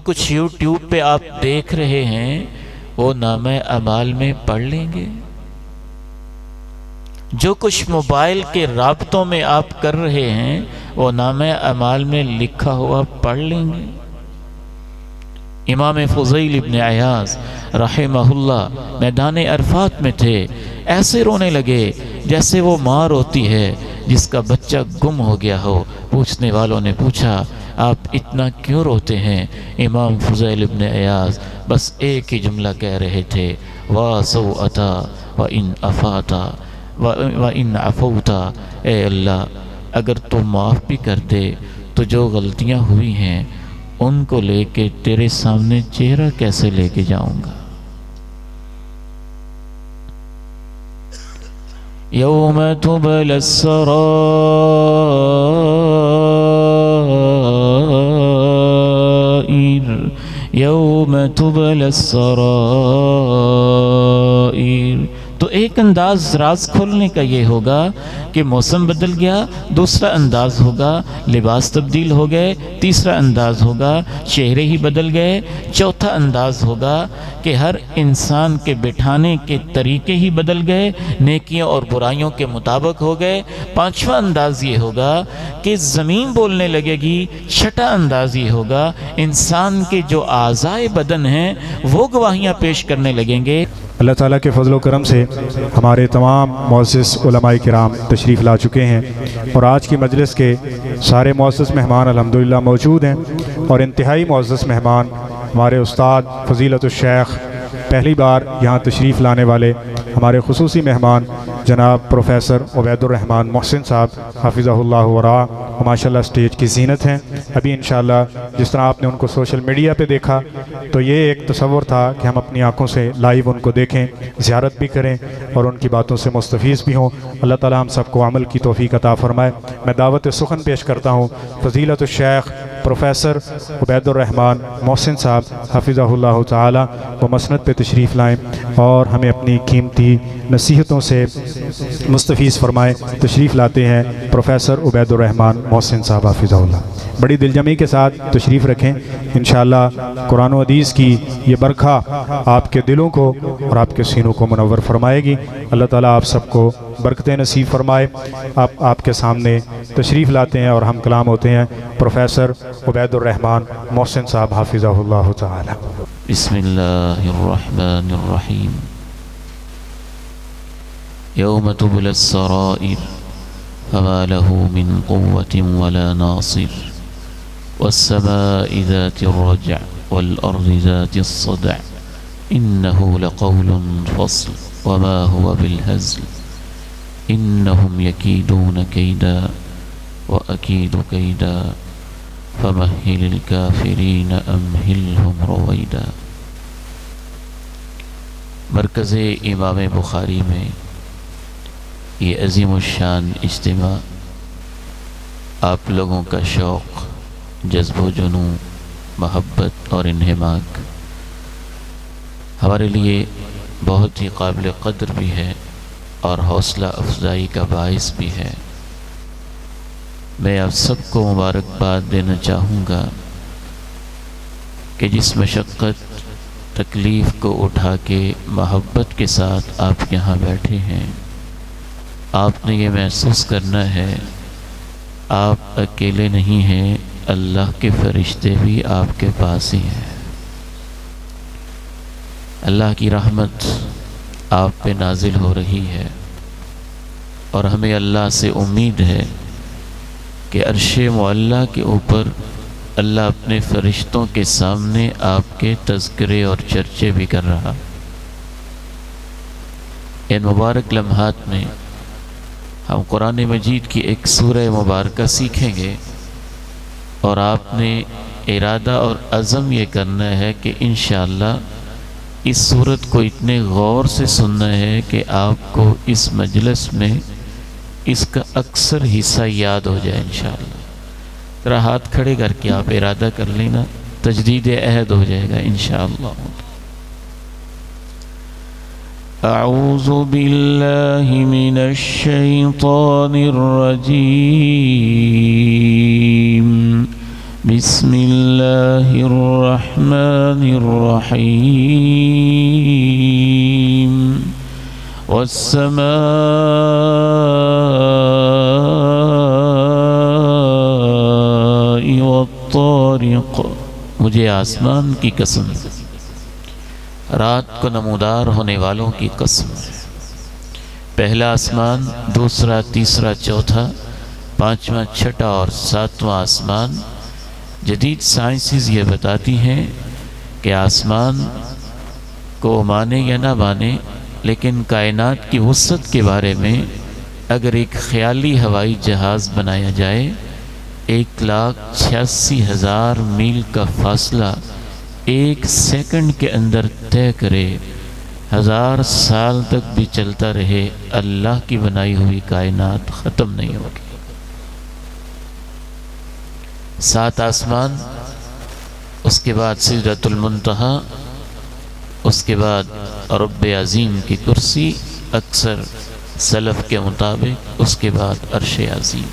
کچھ یوٹیوب پہ آپ دیکھ رہے ہیں وہ نامہ اعمال میں پڑھ لیں گے؟ جو کچھ موبائل کے رابطوں میں آپ کر رہے ہیں وہ نامہ اعمال میں لکھا ہوا پڑھ لیں گے؟ امام فضیل ابن عیاض رحمہ اللہ میدان عرفات میں تھے، ایسے رونے لگے جیسے وہ ماں روتی ہے جس کا بچہ گم ہو گیا ہو۔ پوچھنے والوں نے پوچھا آپ اتنا کیوں روتے ہیں؟ امام فضیل ابن عیاض بس ایک ہی جملہ کہہ رہے تھے، وَاسَوْأَتَا وَإِنْ أَفَاتَا وَإِنْ عَفَوْتَا، اے اللہ اگر تو معاف بھی کر دے تو جو غلطیاں ہوئی ہیں ان کو لے کے تیرے سامنے چہرہ کیسے لے کے جاؤں گا؟ یوم تبلی السرائر، یوم تبلی السرائر، تو ایک انداز راز کھولنے کا یہ ہوگا کہ موسم بدل گیا، دوسرا انداز ہوگا، لباس تبدیل ہو گئے، تیسرا انداز ہوگا، چہرے ہی بدل گئے، چوتھا انداز ہوگا کہ ہر انسان کے بٹھانے کے طریقے ہی بدل گئے، نیکیوں اور برائیوں کے مطابق ہو گئے، پانچواں انداز یہ ہوگا کہ زمین بولنے لگے گی، چھٹا انداز یہ ہوگا انسان کے جو اعضائے بدن ہیں وہ گواہیاں پیش کرنے لگیں گے۔ اللہ تعالیٰ کے فضل و کرم سے ہمارے تمام معزز علماء کرام تشریف لا چکے ہیں اور آج کی مجلس کے سارے معزز مہمان الحمدللہ موجود ہیں، اور انتہائی معزز مہمان ہمارے استاد فضیلت الشیخ پہلی بار یہاں تشریف لانے والے ہمارے خصوصی مہمان جناب پروفیسر عبید الرحمن محسن صاحب حافظہ اللہ ورعاہ، ماشاء اللہ اسٹیج کی زینت ہیں۔ ابھی انشاءاللہ جس طرح آپ نے ان کو سوشل میڈیا پہ دیکھا تو یہ ایک تصور تھا کہ ہم اپنی آنکھوں سے لائیو ان کو دیکھیں، زیارت بھی کریں اور ان کی باتوں سے مستفیض بھی ہوں۔ اللہ تعالی ہم سب کو عمل کی توفیق عطا فرمائے۔ میں دعوت سخن پیش کرتا ہوں فضیلت الشیخ پروفیسر عبید الرحمن محسن صاحب حافظہ اللہ تعالی، وہ مسند پہ تشریف لائیں اور ہمیں اپنی قیمتی نصیحتوں سے مستفیض فرمائیں۔ تشریف لاتے ہیں پروفیسر عبید الرحمن محسن صاحب حافظہ اللہ، بڑی دل جمعی کے ساتھ تشریف رکھیں۔ انشاءاللہ قرآن و حدیث کی یہ برکھا آپ کے دلوں کو اور آپ کے سینوں کو منور فرمائے گی۔ اللہ تعالیٰ آپ سب کو برکتیں نصیب فرمائے۔ آپ کے سامنے تشریف لاتے ہیں اور ہم کلام ہوتے ہیں پروفیسر عبید الرحمن محسن صاحب حافظہ اللہ تعالی۔ بسم اللہ الرحمن الرحیم۔ یوم تبلی السرائر فما له من قوة ولا ناصر والسماء ذات الرجع والأرض ذات الصدع إنه لقول فصل وما هو بالهزل إنهم يكيدون كيدا وأكيد كيدا فمهل الكافرين أمهلهم رويدا۔ مرکز امام بخاری میں یہ عظیم الشان اجتماع آپ لوگوں کا شوق، جذب و جنون، محبت اور انہماک ہمارے لیے بہت ہی قابل قدر بھی ہے اور حوصلہ افزائی کا باعث بھی ہے۔ میں آپ سب کو مبارکباد دینا چاہوں گا کہ جس مشقت تکلیف کو اٹھا کے محبت کے ساتھ آپ یہاں بیٹھے ہیں، آپ نے یہ محسوس کرنا ہے آپ اکیلے نہیں ہیں، اللہ کے فرشتے بھی آپ کے پاس ہی ہیں۔ اللہ کی رحمت آپ پہ نازل ہو رہی ہے اور ہمیں اللہ سے امید ہے کہ عرش معلیٰ کے اوپر اللہ اپنے فرشتوں کے سامنے آپ کے تذکرے اور چرچے بھی کر رہا۔ ان مبارک لمحات میں ہم قرآن مجید کی ایک سورہ مبارکہ سیکھیں گے اور آپ نے ارادہ اور عزم یہ کرنا ہے کہ انشاءاللہ اس سورت کو اتنے غور سے سننا ہے کہ آپ کو اس مجلس میں اس کا اکثر حصہ یاد ہو جائے انشاءاللہ۔ ذرا ہاتھ کھڑے کر کے آپ ارادہ کر لینا، تجدید عہد ہو جائے گا انشاءاللہ۔ اعوذ باللہ من الشیطان الرجیم، بسم اللہ الرحمن الرحیم والسماء والطارق، مجھے آسمان کی قسم، رات کو نمودار ہونے والوں کی قسم ہے۔ پہلا آسمان، دوسرا، تیسرا، چوتھا، پانچواں، چھٹا اور ساتواں آسمان۔ جدید سائنسز یہ بتاتی ہیں کہ آسمان کو مانے یا نہ مانے، لیکن کائنات کی وسعت کے بارے میں اگر ایک خیالی ہوائی جہاز بنایا جائے، 1,86,000 میل کا فاصلہ 1 سیکنڈ کے اندر طے کرے، 1000 سال تک بھی چلتا رہے، اللہ کی بنائی ہوئی کائنات ختم نہیں ہوگی۔ 7 آسمان، اس کے بعد سدرۃ المنتہا، اس کے بعد رب عظیم کی کرسی، اکثر سلف کے مطابق اس کے بعد عرش عظیم۔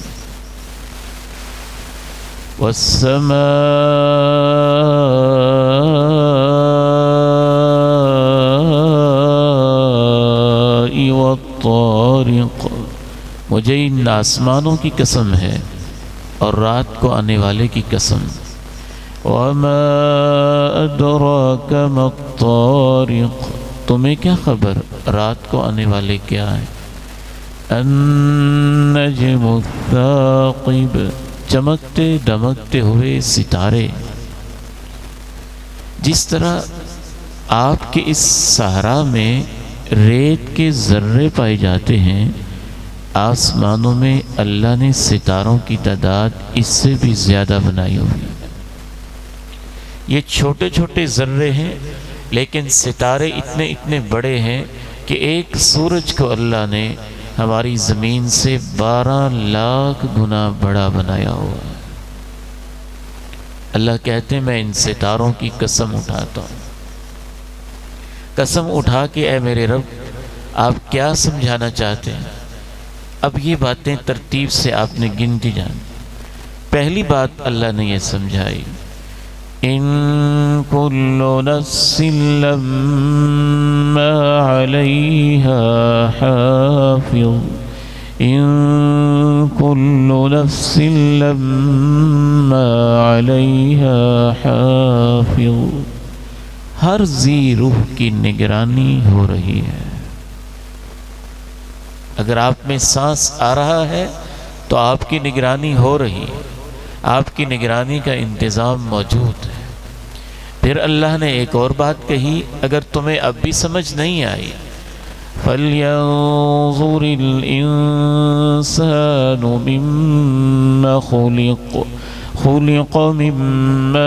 والسماء والطارق، مجھے ان آسمانوں کی قسم ہے اور رات کو آنے والے کی قسم۔ وما ادراک ما الطارق، تمہیں کیا خبر رات کو آنے والے کیا ہیں؟ النجم الثاقب، چمکتے دمکتے ہوئے ستارے۔ جس طرح آپ کے اس صحرا میں ریت کے ذرے پائے جاتے ہیں، آسمانوں میں اللہ نے ستاروں کی تعداد اس سے بھی زیادہ بنائی ہوئی۔ یہ چھوٹے چھوٹے ذرے ہیں، لیکن ستارے اتنے اتنے بڑے ہیں کہ ایک سورج کو اللہ نے ہماری زمین سے 12 لاکھ گنا بڑا بنایا ہوا ہے۔ اللہ کہتے ہیں میں ان ستاروں کی قسم اٹھاتا ہوں، قسم اٹھا کے اے میرے رب آپ کیا سمجھانا چاہتے ہیں؟ اب یہ باتیں ترتیب سے آپ نے گنتی جان۔ پہلی بات اللہ نے یہ سمجھائی، ان کل نفس لما علیہا حافظ، ان کل نفس لما علیہا حافظ، ہر ذی روح کی نگرانی ہو رہی ہے۔ اگر آپ میں سانس آ رہا ہے تو آپ کی نگرانی ہو رہی ہے، آپ کی نگرانی کا انتظام موجود ہے۔ پھر اللہ نے ایک اور بات کہی، اگر تمہیں اب بھی سمجھ نہیں آئی، فَلْيَنظُرِ الْإِنسَانُ مِمَّا خُلِقَ، خُلِقَ مِن مَّاءٍ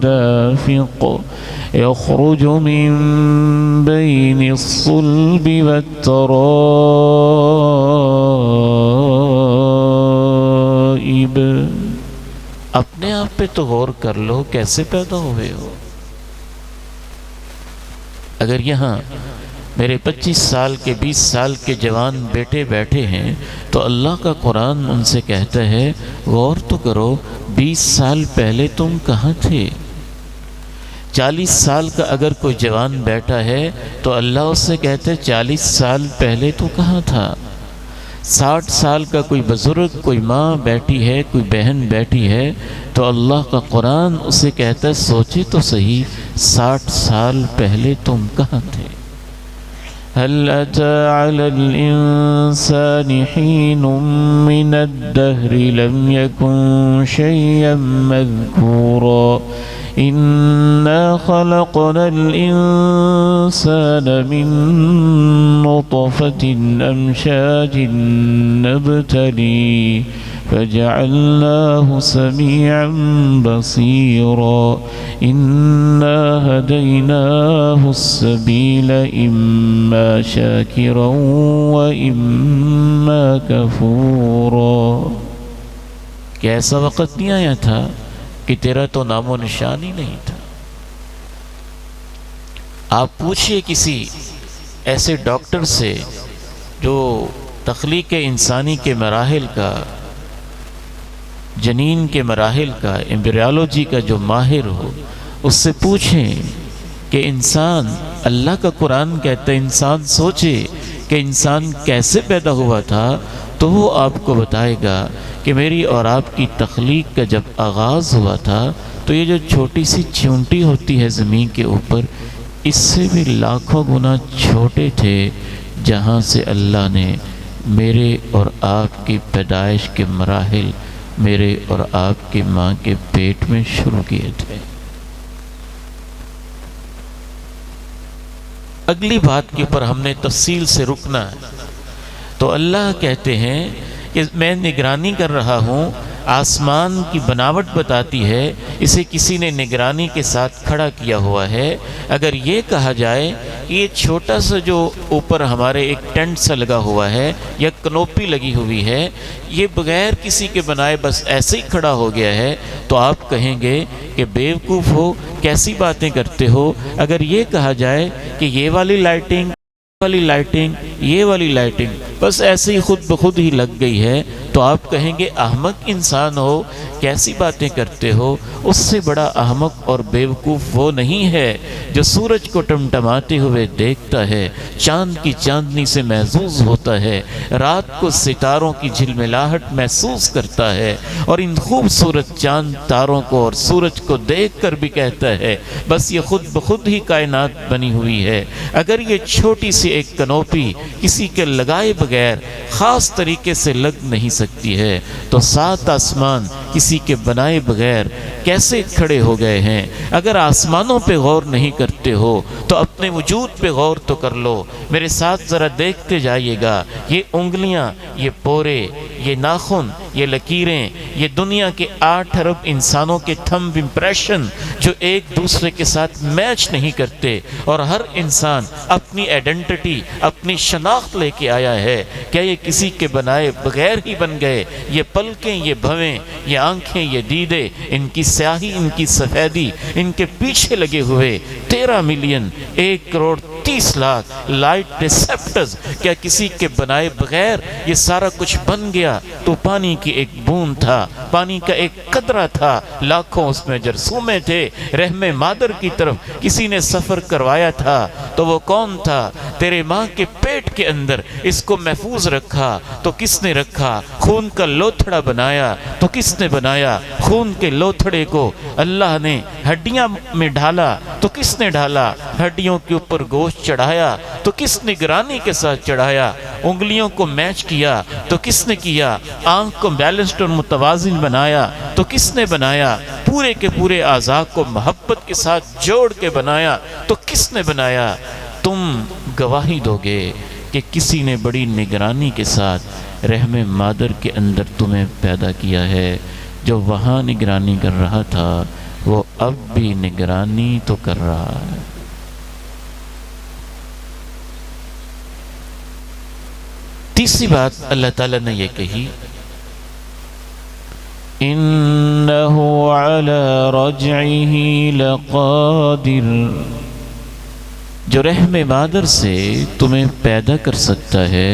دَافِقٍ يخرج من بين الصلب والترائب۔ اپنے آپ پہ تو غور کر لو، کیسے پیدا ہوئے ہو؟ اگر یہاں میرے 25 سال کے 20 سال کے جوان بیٹے بیٹھے ہیں تو اللہ کا قرآن ان سے کہتا ہے غور تو کرو، 20 سال پہلے تم کہاں تھے؟ 40 سال کا اگر کوئی جوان بیٹھا ہے تو اللہ اس سے کہتا ہے 40 سال پہلے تو کہاں تھا؟ 60 سال کا کوئی بزرگ، کوئی ماں بیٹھی ہے، کوئی بہن بیٹھی ہے تو اللہ کا قرآن اسے کہتا ہے سوچے تو صحیح 60 سال پہلے تم کہاں تھے؟ هل أتى على الإنسان حين من الدهر لم يكن شيئا مذكورا إنا خلقنا الإنسان من نطفة أمشاج نبتليه فجعلناه سميعا بصيرا إنا هديناه السبيل إما شاكرا وإما كفورا۔ کہ ایسا وقت نہیں آیا تھا کہ تیرا تو نام و نشان ہی نہیں تھا؟ آپ پوچھئے کسی ایسے ڈاکٹر سے جو تخلیق انسانی کے مراحل کا، جنین کے مراحل کا، ایمبریالوجی کا جو ماہر ہو اس سے پوچھیں کہ انسان، اللہ کا قرآن کہتا ہے انسان سوچے کہ انسان کیسے پیدا ہوا تھا، تو وہ آپ کو بتائے گا کہ میری اور آپ کی تخلیق کا جب آغاز ہوا تھا تو یہ جو چھوٹی سی چونٹی ہوتی ہے زمین کے اوپر، اس سے بھی لاکھوں گنا چھوٹے تھے جہاں سے اللہ نے میرے اور آپ کی پیدائش کے مراحل میرے اور آپ کی ماں کے پیٹ میں شروع کیے تھے۔ اگلی بات کے اوپر ہم نے تفصیل سے رکنا ہے۔ تو اللہ کہتے ہیں کہ میں نگرانی کر رہا ہوں، آسمان کی بناوٹ بتاتی ہے، اسے کسی نے نگرانی کے ساتھ کھڑا کیا ہوا ہے۔ اگر یہ کہا جائے کہ یہ چھوٹا سا جو اوپر ہمارے ایک ٹینٹ سا لگا ہوا ہے یا کنوپی لگی ہوئی ہے، یہ بغیر کسی کے بنائے بس ایسے ہی کھڑا ہو گیا ہے، تو آپ کہیں گے کہ بیوقوف ہو، کیسی باتیں کرتے ہو۔ اگر یہ کہا جائے کہ یہ والی لائٹنگ، یہ والی لائٹنگ بس ایسے ہی خود بخود ہی لگ گئی ہے، تو آپ کہیں گے احمق انسان ہو، کیسی باتیں کرتے ہو۔ اس سے بڑا احمق اور بیوقوف وہ نہیں ہے جو سورج کو ٹمٹماتے ہوئے دیکھتا ہے، چاند کی چاندنی سے محظوظ ہوتا ہے، رات کو ستاروں کی جھلملاہٹ محسوس کرتا ہے، اور ان خوبصورت چاند تاروں کو اور سورج کو دیکھ کر بھی کہتا ہے بس یہ خود بخود ہی کائنات بنی ہوئی ہے۔ اگر یہ چھوٹی سی ایک کنوپی کسی کے لگائے بغیر خاص طریقے سے لگ نہیں سکتی ہے، تو 7 آسمان کسی کے بنائے بغیر کیسے کھڑے ہو گئے ہیں؟ اگر آسمانوں پہ غور نہیں کرتے ہو تو اپنے وجود پہ غور تو کر لو۔ میرے ساتھ ذرا دیکھتے جائیے گا، یہ انگلیاں، یہ پورے، یہ ناخن، یہ لکیریں، یہ دنیا کے 8 ارب انسانوں کے تھمب امپریشن جو ایک دوسرے کے ساتھ میچ نہیں کرتے، اور ہر انسان اپنی ایڈنٹیٹی، اپنی شناخت لے کے آیا ہے۔ کیا یہ کسی کے بنائے بغیر ہی بن گئے؟ یہ پلکیں، یہ بھویں، یہ آنکھیں، یہ دیدے، ان کی سیاہی، ان کی سفیدی، ان کے پیچھے لگے ہوئے 13 million 1 crore 30 lakh light receptors, کیا کسی کے بنائے بغیر یہ سارا کچھ بن گیا؟ تو پانی کی ایک بوند تھا، پانی کا ایک قطرہ تھا، لاکھوں اس میں جرثومے تھے۔ رحم مادر کی طرف کسی نے سفر کروایا تھا، تو وہ کون تھا؟ تیرے ماں کے پیٹ کے اندر اس کو محفوظ رکھا تو کس نے رکھا؟ خون کا لوتھڑا بنایا تو کس نے بنایا؟ خون کے لوتھڑے کو اللہ نے ہڈیاں میں ڈالا تو کس نے ڈالا؟ ہڈیوں کے اوپر گوشت چڑھایا تو کس نگرانی کے ساتھ چڑھایا؟ انگلیوں کو میچ کیا تو کس نے کیا؟ آنکھ کو بیلنسڈ اور متوازن بنایا تو کس نے بنایا؟ پورے کے پورے اعضاء کو محبت کے ساتھ جوڑ کے بنایا تو کس نے بنایا؟ تم گواہی دو گے کہ کسی نے بڑی نگرانی کے ساتھ رحم مادر کے اندر تمہیں پیدا کیا ہے۔ جو وہاں نگرانی کر رہا تھا وہ اب بھی نگرانی تو کر رہا ہے۔ تیسری بات اللہ تعالیٰ نے یہ کہی، اِنَّهُ عَلَى رَجْعِهِ لَقَادِرٌ، جو رحم مادر سے تمہیں پیدا کر سکتا ہے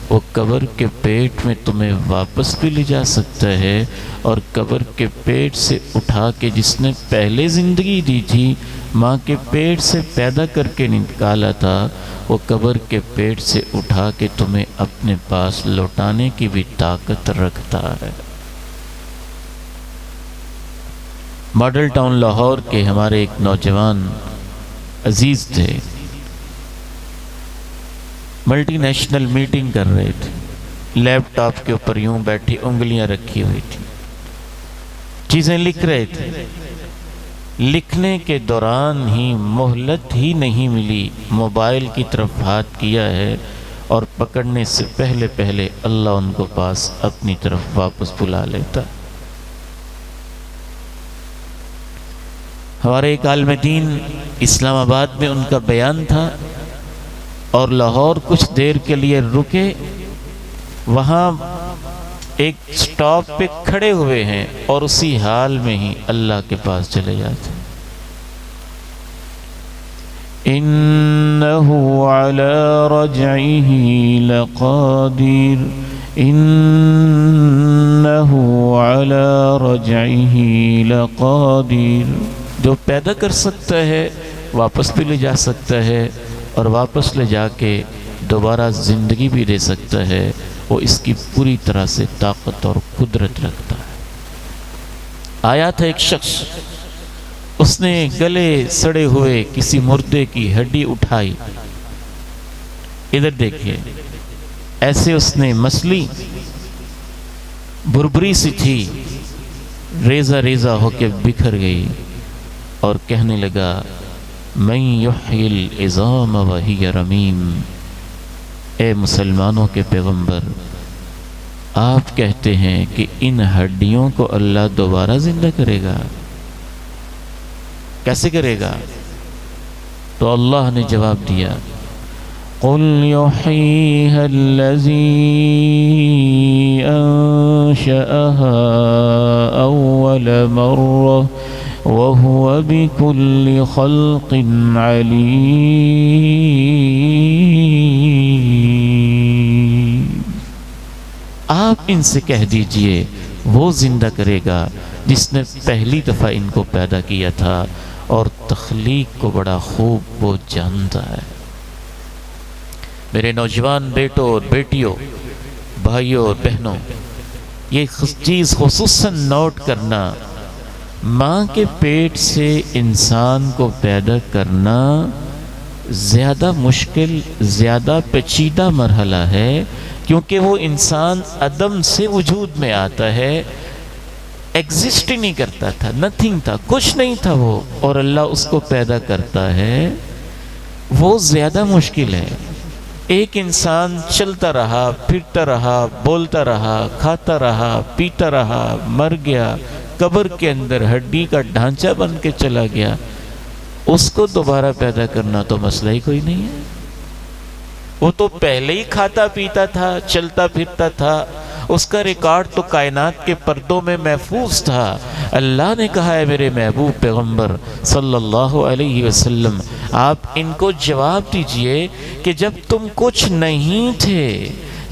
وہ قبر کے پیٹ میں تمہیں واپس بھی لے جا سکتا ہے، اور قبر کے پیٹ سے اٹھا کے جس نے پہلے زندگی دی تھی، ماں کے پیٹ سے پیدا کر کے نکالا تھا، وہ قبر کے پیٹ سے اٹھا کے تمہیں اپنے پاس لوٹانے کی بھی طاقت رکھتا ہے۔ ماڈل ٹاؤن لاہور کے ہمارے ایک نوجوان عزیز تھے، ملٹی نیشنل میٹنگ کر رہے تھے، لیپ ٹاپ کے اوپر یوں بیٹھی انگلیاں رکھی ہوئی تھی، چیزیں لکھ رہے تھے۔ لکھنے کے دوران ہی مہلت ہی نہیں ملی، موبائل کی طرف ہاتھ کیا ہے اور پکڑنے سے پہلے اللہ ان کو پاس اپنی طرف واپس بلا لیتا۔ ہمارے ایک عالم دین اسلام آباد میں ان کا بیان تھا، اور لاہور کچھ دیر کے لیے رکے، وہاں ایک سٹاپ پہ کھڑے ہوئے ہیں اور اسی حال میں ہی اللہ کے پاس چلے جاتے ہیں۔ انہ إنه على رجعه لقادر إنه على رجعه لقادر. جو پیدا کر سکتا ہے واپس بھی لے جا سکتا ہے اور واپس لے جا کے دوبارہ زندگی بھی دے سکتا ہے. وہ اس کی پوری طرح سے طاقت اور قدرت رکھتا ہے. آیا تھا ایک شخص، اس نے گلے سڑے ہوئے کسی مردے کی ہڈی اٹھائی. ادھر دیکھیے، ایسے اس نے مسلی بربری سی تھی، ریزہ ریزہ ہو کے بکھر گئی، اور کہنے لگا من یحیی العظام وہی رمیم. اے مسلمانوں کے پیغمبر، آپ کہتے ہیں کہ ان ہڈیوں کو اللہ دوبارہ زندہ کرے گا، کیسے کرے گا؟ تو اللہ نے جواب دیا قل یحییها الذی انشأها اول مرہ وَهُوَ بِكُلِّ خَلْقٍ عَلِيمٌ. آپ ان سے کہہ دیجئے وہ زندہ کرے گا جس نے پہلی دفعہ ان کو پیدا کیا تھا، اور تخلیق کو بڑا خوب وہ جانتا ہے. میرے نوجوان بیٹوں اور بیٹیوں، بھائیوں اور بہنوں، یہ چیز خصوصاً نوٹ کرنا، ماں کے پیٹ سے انسان کو پیدا کرنا زیادہ مشکل، زیادہ پیچیدہ مرحلہ ہے، کیونکہ وہ انسان عدم سے وجود میں آتا ہے. ایگزسٹ ہی نہیں کرتا تھا، نتھنگ تھا، کچھ نہیں تھا وہ، اور اللہ اس کو پیدا کرتا ہے. وہ زیادہ مشکل ہے. ایک انسان چلتا رہا، پھرتا رہا، بولتا رہا، کھاتا رہا، پیتا رہا، مر گیا، قبر کے اندر ہڈی کا ڈھانچہ بن کے چلا گیا. اس کو دوبارہ پیدا کرنا تو مسئلہ ہی کوئی نہیں ہے. وہ تو پہلے ہی کھاتا پیتا تھا، چلتا پھرتا تھا، اس کا ریکارڈ تو کائنات کے پردوں میں محفوظ تھا. اللہ نے کہا ہے میرے محبوب پیغمبر صلی اللہ علیہ وسلم، آپ ان کو جواب دیجئے کہ جب تم کچھ نہیں تھے،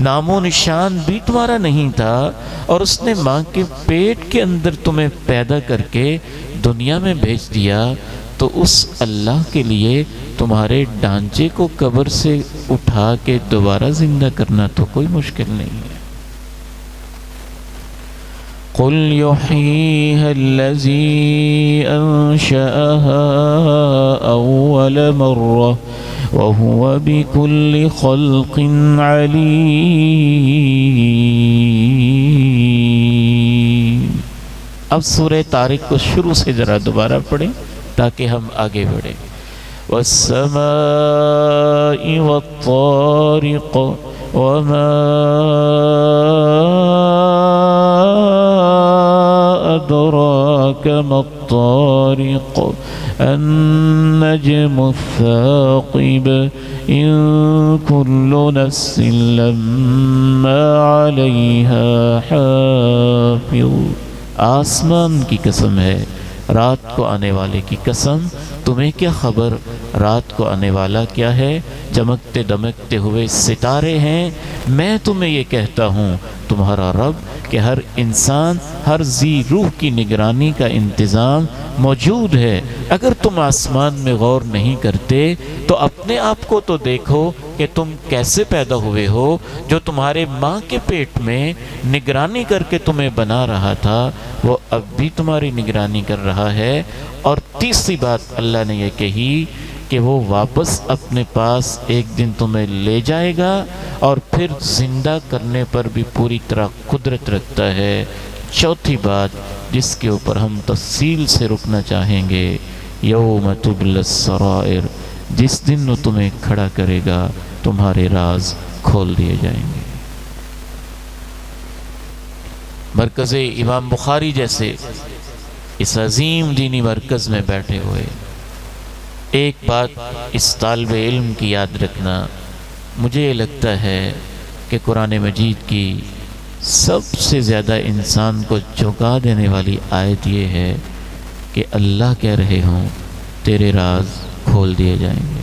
نام و نشان بھی تمہارا نہیں تھا، اور اس نے ماں کے پیٹ کے اندر تمہیں پیدا کر کے دنیا میں بھیج دیا، تو اس اللہ کے لیے تمہارے ڈھانچے کو قبر سے اٹھا کے دوبارہ زندہ کرنا تو کوئی مشکل نہیں ہے. قل یحییها الذی انشأها اول مرہ وَهُوَ بِكُلِّ خَلْقٍ عَلِيمٌ. اب سورہ طارق کو شروع سے ذرا دوبارہ پڑھیں تاکہ ہم آگے بڑھیں. وَالسَّمَاءِ وَالطَّارِقِ وَمَا أَدْرَاكَ مَا الطَّارِقُ النجم الثاقب إن كل نفس لما عليها حافظ. آسمان کی قسم ہے، رات کو آنے والے کی قسم، تمہیں کیا خبر رات کو آنے والا کیا ہے؟ چمکتے دمکتے ہوئے ستارے ہیں. میں تمہیں یہ کہتا ہوں تمہارا رب کہ ہر انسان، ہر ذی روح کی نگرانی کا انتظام موجود ہے. اگر تم آسمان میں غور نہیں کرتے تو اپنے آپ کو تو دیکھو کہ تم کیسے پیدا ہوئے ہو. جو تمہارے ماں کے پیٹ میں نگرانی کر کے تمہیں بنا رہا تھا وہ اب بھی تمہاری نگرانی کر رہا ہے. اور تیسری بات اللہ نے یہ کہی کہ وہ واپس اپنے پاس ایک دن تمہیں لے جائے گا، اور پھر زندہ کرنے پر بھی پوری طرح قدرت رکھتا ہے. چوتھی بات جس کے اوپر ہم تفصیل سے رکنا چاہیں گے، یوم تبلی السرائر، جس دن وہ تمہیں کھڑا کرے گا تمہارے راز کھول دیے جائیں گے. مرکز امام بخاری جیسے اس عظیم دینی مرکز میں بیٹھے ہوئے ایک بات اس طالب علم کی یاد رکھنا، مجھے یہ لگتا ہے کہ قرآن مجید کی سب سے زیادہ انسان کو چونکا دینے والی آیت یہ ہے کہ اللہ کہہ رہے ہوں تیرے راز کھول دیے جائیں گے.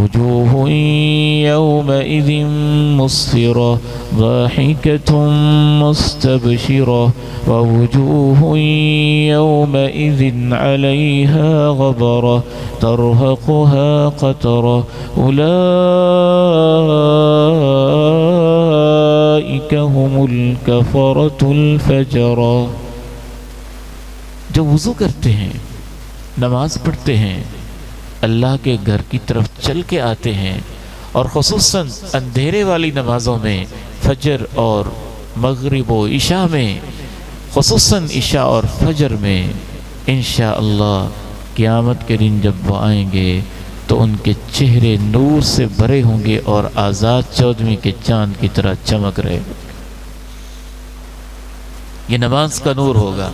وجوه يومئذ مسفرة ضاحكة مستبشرة ووجوه يومئذ عليها غبرة ترهقها قترة أولئك هم الكفرة الفجرة۔ جو وضو کرتے ہیں، نماز پڑھتے ہیں، اللہ کے گھر کی طرف چل کے آتے ہیں، اور خصوصاً اندھیرے والی نمازوں میں، فجر اور مغرب و عشاء میں، خصوصاً عشاء اور فجر میں، انشاءاللہ قیامت کے دن جب وہ آئیں گے تو ان کے چہرے نور سے بھرے ہوں گے اور آزاد 14ویں کے چاند کی طرح چمک رہے ہوں گے۔ یہ نماز کا نور ہوگا،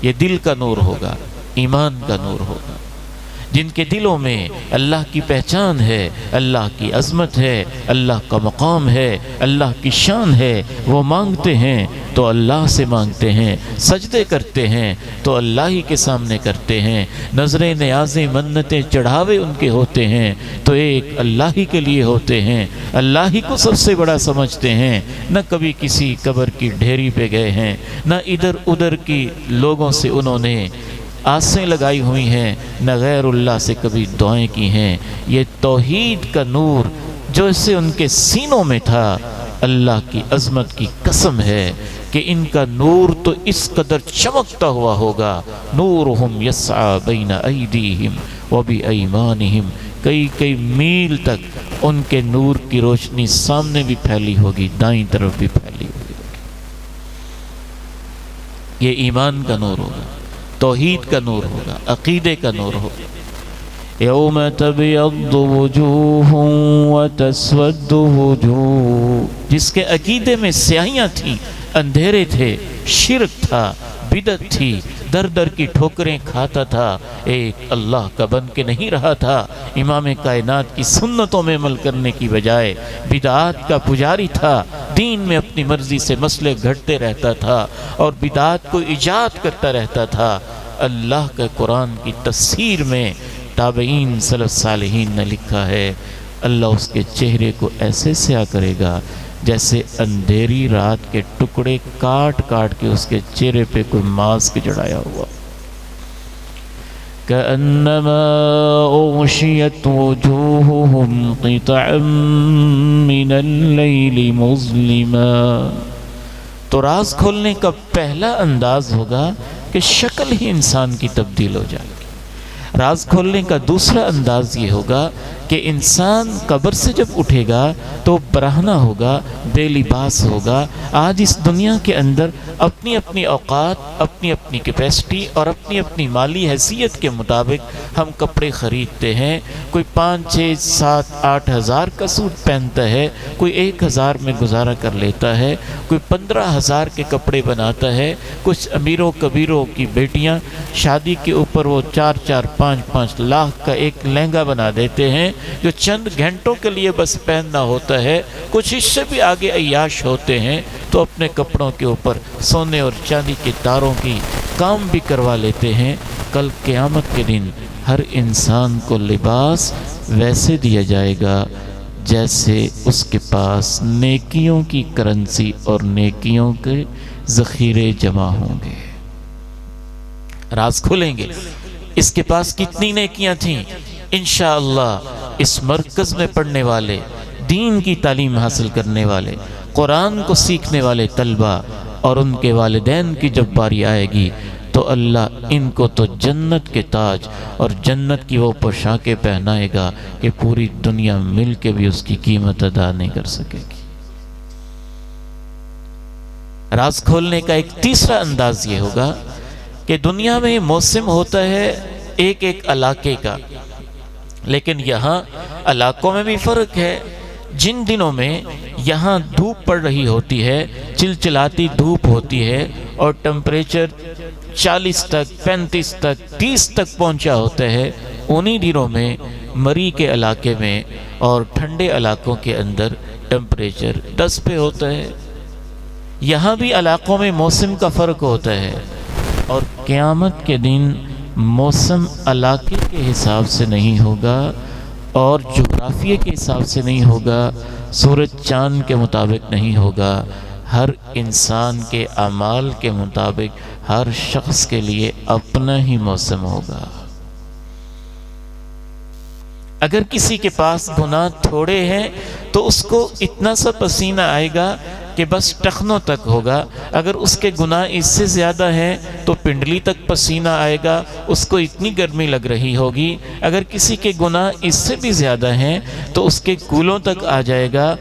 یہ دل کا نور ہوگا، ایمان کا نور ہوگا۔ جن کے دلوں میں اللہ کی پہچان ہے، اللہ کی عظمت ہے، اللہ کا مقام ہے، اللہ کی شان ہے، وہ مانگتے ہیں تو اللہ سے مانگتے ہیں، سجدے کرتے ہیں تو اللہ ہی کے سامنے کرتے ہیں، نظریں نیازیں منتیں چڑھاوے ان کے ہوتے ہیں تو ایک اللہ ہی کے لیے ہوتے ہیں، اللہ ہی کو سب سے بڑا سمجھتے ہیں، نہ کبھی کسی قبر کی ڈھیری پہ گئے ہیں، نہ ادھر ادھر کی لوگوں سے انہوں نے آسیں لگائی ہوئی ہیں، نہ غیر اللہ سے کبھی دعائیں کی ہیں۔ یہ توحید کا نور جو اس سے ان کے سینوں میں تھا، اللہ کی عظمت کی قسم ہے کہ ان کا نور تو اس قدر چمکتا ہوا ہوگا، نورہم یسعی بین ایدیہم وبایمانہم، کئی میل تک ان کے نور کی روشنی سامنے بھی پھیلی ہوگی، دائیں طرف بھی پھیلی ہوگی۔ یہ ایمان کا نور ہوگا، توحید کا نور ہوگا، عقیدے کا نور ہوگا۔ یوم تبیض وجوہ وتسود وجوہ، جس کے عقیدے میں سیاہیاں تھیں، اندھیرے تھے، شرک تھا، بدعت تھی، در در کی ٹھوکریں کھاتا تھا، ایک اللہ کا بن کے نہیں رہا تھا، امام کائنات کی سنتوں میں عمل کرنے کی بجائے بدعات کا پجاری تھا، دین میں اپنی مرضی سے مسئلے گھڑتے رہتا تھا اور بدعات کو ایجاد کرتا رہتا تھا۔ اللہ کا قرآن کی تفسیر میں تابعین سلف صالحین نے لکھا ہے، اللہ اس کے چہرے کو ایسے سیاہ کرے گا جیسے اندھیری رات کے ٹکڑے کاٹ کاٹ کے اس کے چہرے پہ کوئی ماسک جڑایا ہوا۔ كأنما أغشيت وجوههم قطعا من الليل مظلما۔ تو راز کھولنے کا پہلا انداز ہوگا کہ شکل ہی انسان کی تبدیل ہو جائے گی۔ راز کھولنے کا دوسرا انداز یہ ہوگا کہ انسان قبر سے جب اٹھے گا تو برہنہ ہوگا، بے لباس ہوگا۔ آج اس دنیا کے اندر اپنی اپنی اوقات، اپنی اپنی کیپیسٹی اور اپنی اپنی مالی حیثیت کے مطابق ہم کپڑے خریدتے ہیں۔ کوئی 5، 6، 7، 8 ہزار کا سوٹ پہنتا ہے، کوئی 1000 میں گزارا کر لیتا ہے، کوئی 15,000 کے کپڑے بناتا ہے۔ کچھ امیروں کبیروں کی بیٹیاں شادی کے اوپر وہ 4-4، 5-5 لاکھ کا ایک لہنگا بنا دیتے ہیں جو چند گھنٹوں کے لیے بس پہننا ہوتا ہے۔ کچھ اس سے بھی آگے عیاش ہوتے ہیں تو اپنے کپڑوں کے اوپر سونے اور چاندی کے تاروں کی کام بھی کروا لیتے ہیں۔ کل قیامت کے دن ہر انسان کو لباس ویسے دیا جائے گا جیسے اس کے پاس نیکیوں کی کرنسی اور نیکیوں کے ذخیرے جمع ہوں گے۔ راز کھلیں گے اس کے پاس کتنی نیکیاں تھیں۔ انشاءاللہ اس مرکز میں پڑھنے والے، دین کی تعلیم حاصل کرنے والے، قرآن کو سیکھنے والے طلبہ اور ان کے والدین کی جب باری آئے گی تو اللہ ان کو تو جنت کے تاج اور جنت کی وہ پوشاکیں پہنائے گا کہ پوری دنیا مل کے بھی اس کی قیمت ادا نہیں کر سکے گی۔ راز کھولنے کا ایک تیسرا انداز یہ ہوگا کہ دنیا میں موسم ہوتا ہے ایک ایک علاقے کا، لیکن یہاں علاقوں میں بھی فرق ہے۔ جن دنوں میں یہاں دھوپ پڑ رہی ہوتی ہے، چلچلاتی دھوپ ہوتی ہے اور ٹمپریچر 40 تک، 35 تک، 30 تک پہنچا ہوتا ہے، انہی دنوں میں مری کے علاقے میں اور ٹھنڈے علاقوں کے اندر ٹمپریچر 10 پہ ہوتا ہے۔ یہاں بھی علاقوں میں موسم کا فرق ہوتا ہے اور قیامت کے دن موسم علاقے کے حساب سے نہیں ہوگا، اور جغرافیے کے حساب سے نہیں ہوگا، سورج چاند کے مطابق نہیں ہوگا، ہر انسان کے اعمال کے مطابق ہر شخص کے لیے اپنا ہی موسم ہوگا۔ اگر کسی کے پاس گناہ تھوڑے ہیں تو اس کو اتنا سا پسینہ آئے گا کہ بس ٹخنوں تک ہوگا، اگر اس کے گناہ اس سے زیادہ ہیں تو پنڈلی تک پسینہ آئے گا، اس کو اتنی گرمی لگ رہی ہوگی، اگر کسی کے گناہ اس سے بھی زیادہ ہیں تو اس کے کولوں تک آ جائے گا،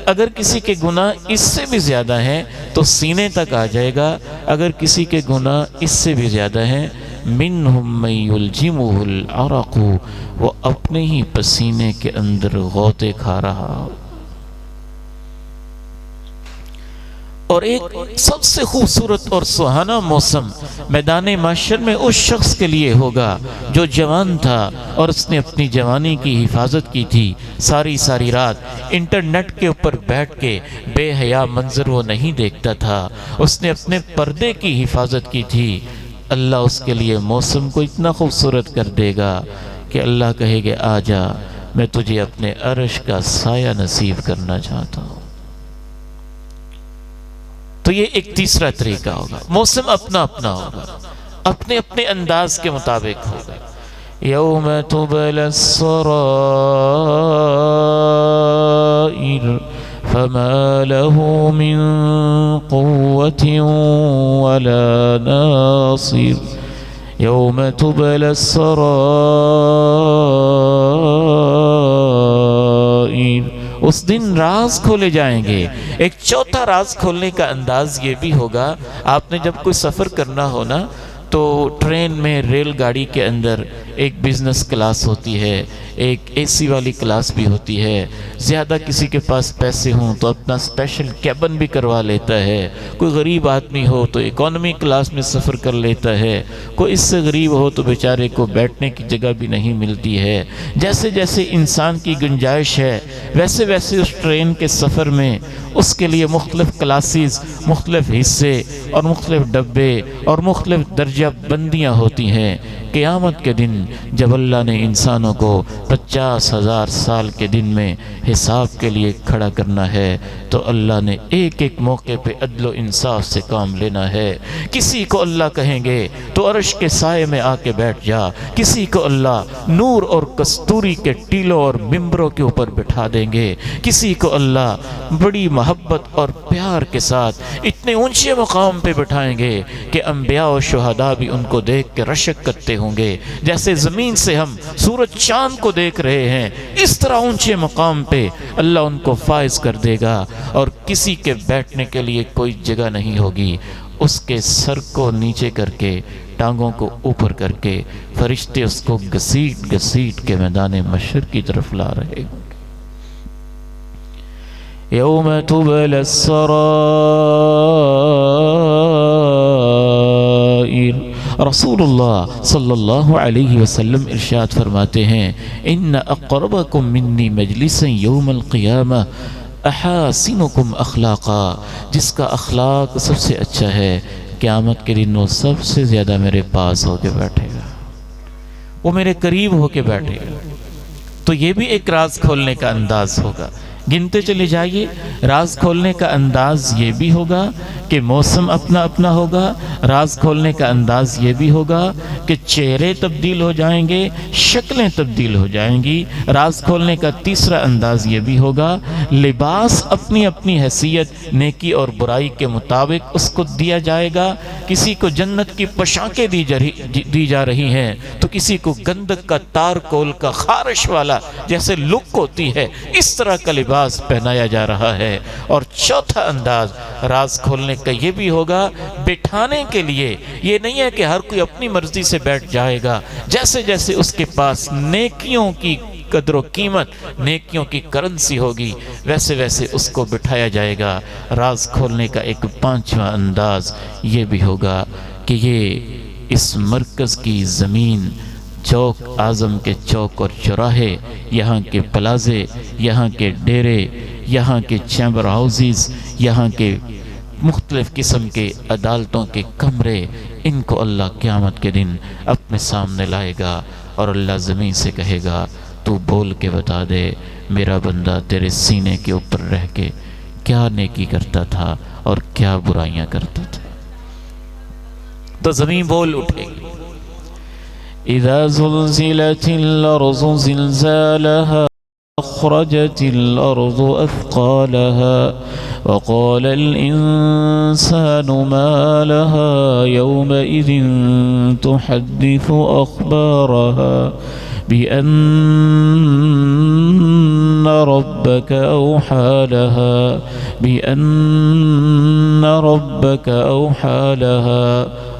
اگر کسی کے گناہ اس سے بھی زیادہ ہیں تو سینے تک آ جائے گا، اگر کسی کے گناہ اس سے بھی زیادہ ہیں منہم من یلجمہ العرق، وہ اپنے ہی پسینے کے اندر غوطے کھا رہا۔ اور ایک سب سے خوبصورت اور سہانا موسم میدان محشر میں اس شخص کے لیے ہوگا جو جوان تھا اور اس نے اپنی جوانی کی حفاظت کی تھی، ساری رات انٹرنیٹ کے اوپر بیٹھ کے بے حیا منظر وہ نہیں دیکھتا تھا، اس نے اپنے پردے کی حفاظت کی تھی۔ اللہ اس کے لیے موسم کو اتنا خوبصورت کر دے گا کہ اللہ کہے گا آ جا، میں تجھے اپنے عرش کا سایہ نصیب کرنا چاہتا ہوں۔ تو یہ ایک تیسرا طریقہ ہوگا، موسم اپنا اپنا ہوگا، اپنے اپنے انداز کے مطابق ہوگا۔ یوم تبلی السرائر فما له من قوة ولا ناصر، یوم تبلی السرائر، اس دن راز کھولے جائیں گے۔ ایک چوتھا راز کھولنے کا انداز یہ بھی ہوگا، آپ نے جب کوئی سفر کرنا ہو نا تو ٹرین میں، ریل گاڑی کے اندر ایک بزنس کلاس ہوتی ہے، ایک اے سی والی کلاس بھی ہوتی ہے، زیادہ کسی کے پاس پیسے ہوں تو اپنا اسپیشل کیبن بھی کروا لیتا ہے، کوئی غریب آدمی ہو تو اکانومی کلاس میں سفر کر لیتا ہے، کوئی اس سے غریب ہو تو بیچارے کو بیٹھنے کی جگہ بھی نہیں ملتی ہے۔ جیسے جیسے انسان کی گنجائش ہے ویسے ویسے اس ٹرین کے سفر میں اس کے لیے مختلف کلاسز، مختلف حصے اور مختلف ڈبے اور مختلف درجہ بندیاں ہوتی ہیں۔ قیامت کے دن جب اللہ نے انسانوں کو 50,000 سال کے دن میں حساب کے لیے کھڑا کرنا ہے تو اللہ نے ایک ایک موقع پہ عدل و انصاف سے کام لینا ہے۔ کسی کو اللہ کہیں گے تو عرش کے سائے میں آ کے بیٹھ جا، کسی کو اللہ نور اور کستوری کے ٹیلوں اور ممبروں کے اوپر بٹھا دیں گے، کسی کو اللہ بڑی محبت اور پیار کے ساتھ اتنے اونچے مقام پہ بٹھائیں گے کہ انبیاء و شہداء بھی ان کو دیکھ کے رشک کرتے ہوں گے۔ جیسے زمین سے ہم سورج چاند کو دیکھ رہے ہیں، اس طرح اونچے مقام پہ اللہ ان کو فائز کر دے گا اور کسی کے بیٹھنے کے لیے کوئی جگہ نہیں ہوگی۔ اس کے سر کو نیچے کر کے، ٹانگوں کو اوپر کر کے فرشتے اس کو گھسیٹ گھسیٹ کے میدان محشر کی طرف لا رہے ہوں گے۔ یوم تبلی السرائر، رسول اللہ صلی اللہ علیہ وسلم ارشاد فرماتے ہیں ان اقربکم منی مجلسا یوم القیامہ احاسنکم اخلاقا، جس کا اخلاق سب سے اچھا ہے قیامت کے دن وہ سب سے زیادہ میرے پاس ہو کے بیٹھے گا، وہ میرے قریب ہو کے بیٹھے گا۔ تو یہ بھی ایک راز کھولنے کا انداز ہوگا۔ گنتے چلے جائیے، راز کھولنے کا انداز یہ بھی ہوگا کہ موسم اپنا اپنا ہوگا، راز کھولنے کا انداز یہ بھی ہوگا کہ چہرے تبدیل ہو جائیں گے، شکلیں تبدیل ہو جائیں گی۔ راز کھولنے کا تیسرا انداز یہ بھی ہوگا، لباس اپنی اپنی حیثیت نیکی اور برائی کے مطابق اس کو دیا جائے گا۔ کسی کو جنت کی پوشاکیں دی جا رہی ہیں تو کسی کو گندک کا، تار کول کا، خارش والا جیسے لک ہوتی ہے اس طرح کا لباس پہنایا جا رہا ہے۔ اور چوتھا انداز راز کھولنے کا یہ بھی ہوگا، بٹھانے کے لیے یہ نہیں ہے کہ ہر کوئی اپنی مرضی سے بیٹھ جائے گا، جیسے جیسے اس کے پاس نیکیوں کی قدر و قیمت، نیکیوں کی کرنسی ہوگی ویسے ویسے اس کو بٹھایا جائے گا۔ راز کھولنے کا ایک پانچواں انداز یہ بھی ہوگا کہ یہ اس مرکز کی زمین، چوک اعظم کے چوک اور چوراہے، یہاں کے پلازے، یہاں کے ڈیرے، یہاں کے چیمبر ہاؤسز، یہاں کے مختلف قسم کے عدالتوں کے کمرے، ان کو اللہ قیامت کے دن اپنے سامنے لائے گا اور اللہ زمین سے کہے گا تو بول کے بتا دے میرا بندہ تیرے سینے کے اوپر رہ کے کیا نیکی کرتا تھا اور کیا برائیاں کرتا تھا۔ تو زمین بول اٹھے گی۔ اذا زلزلت الارض زلزالها اخرجت الارض اثقالها وقال الانسان ما لها يومئذ تحدث اخبارها بأن ربك أوحى لها۔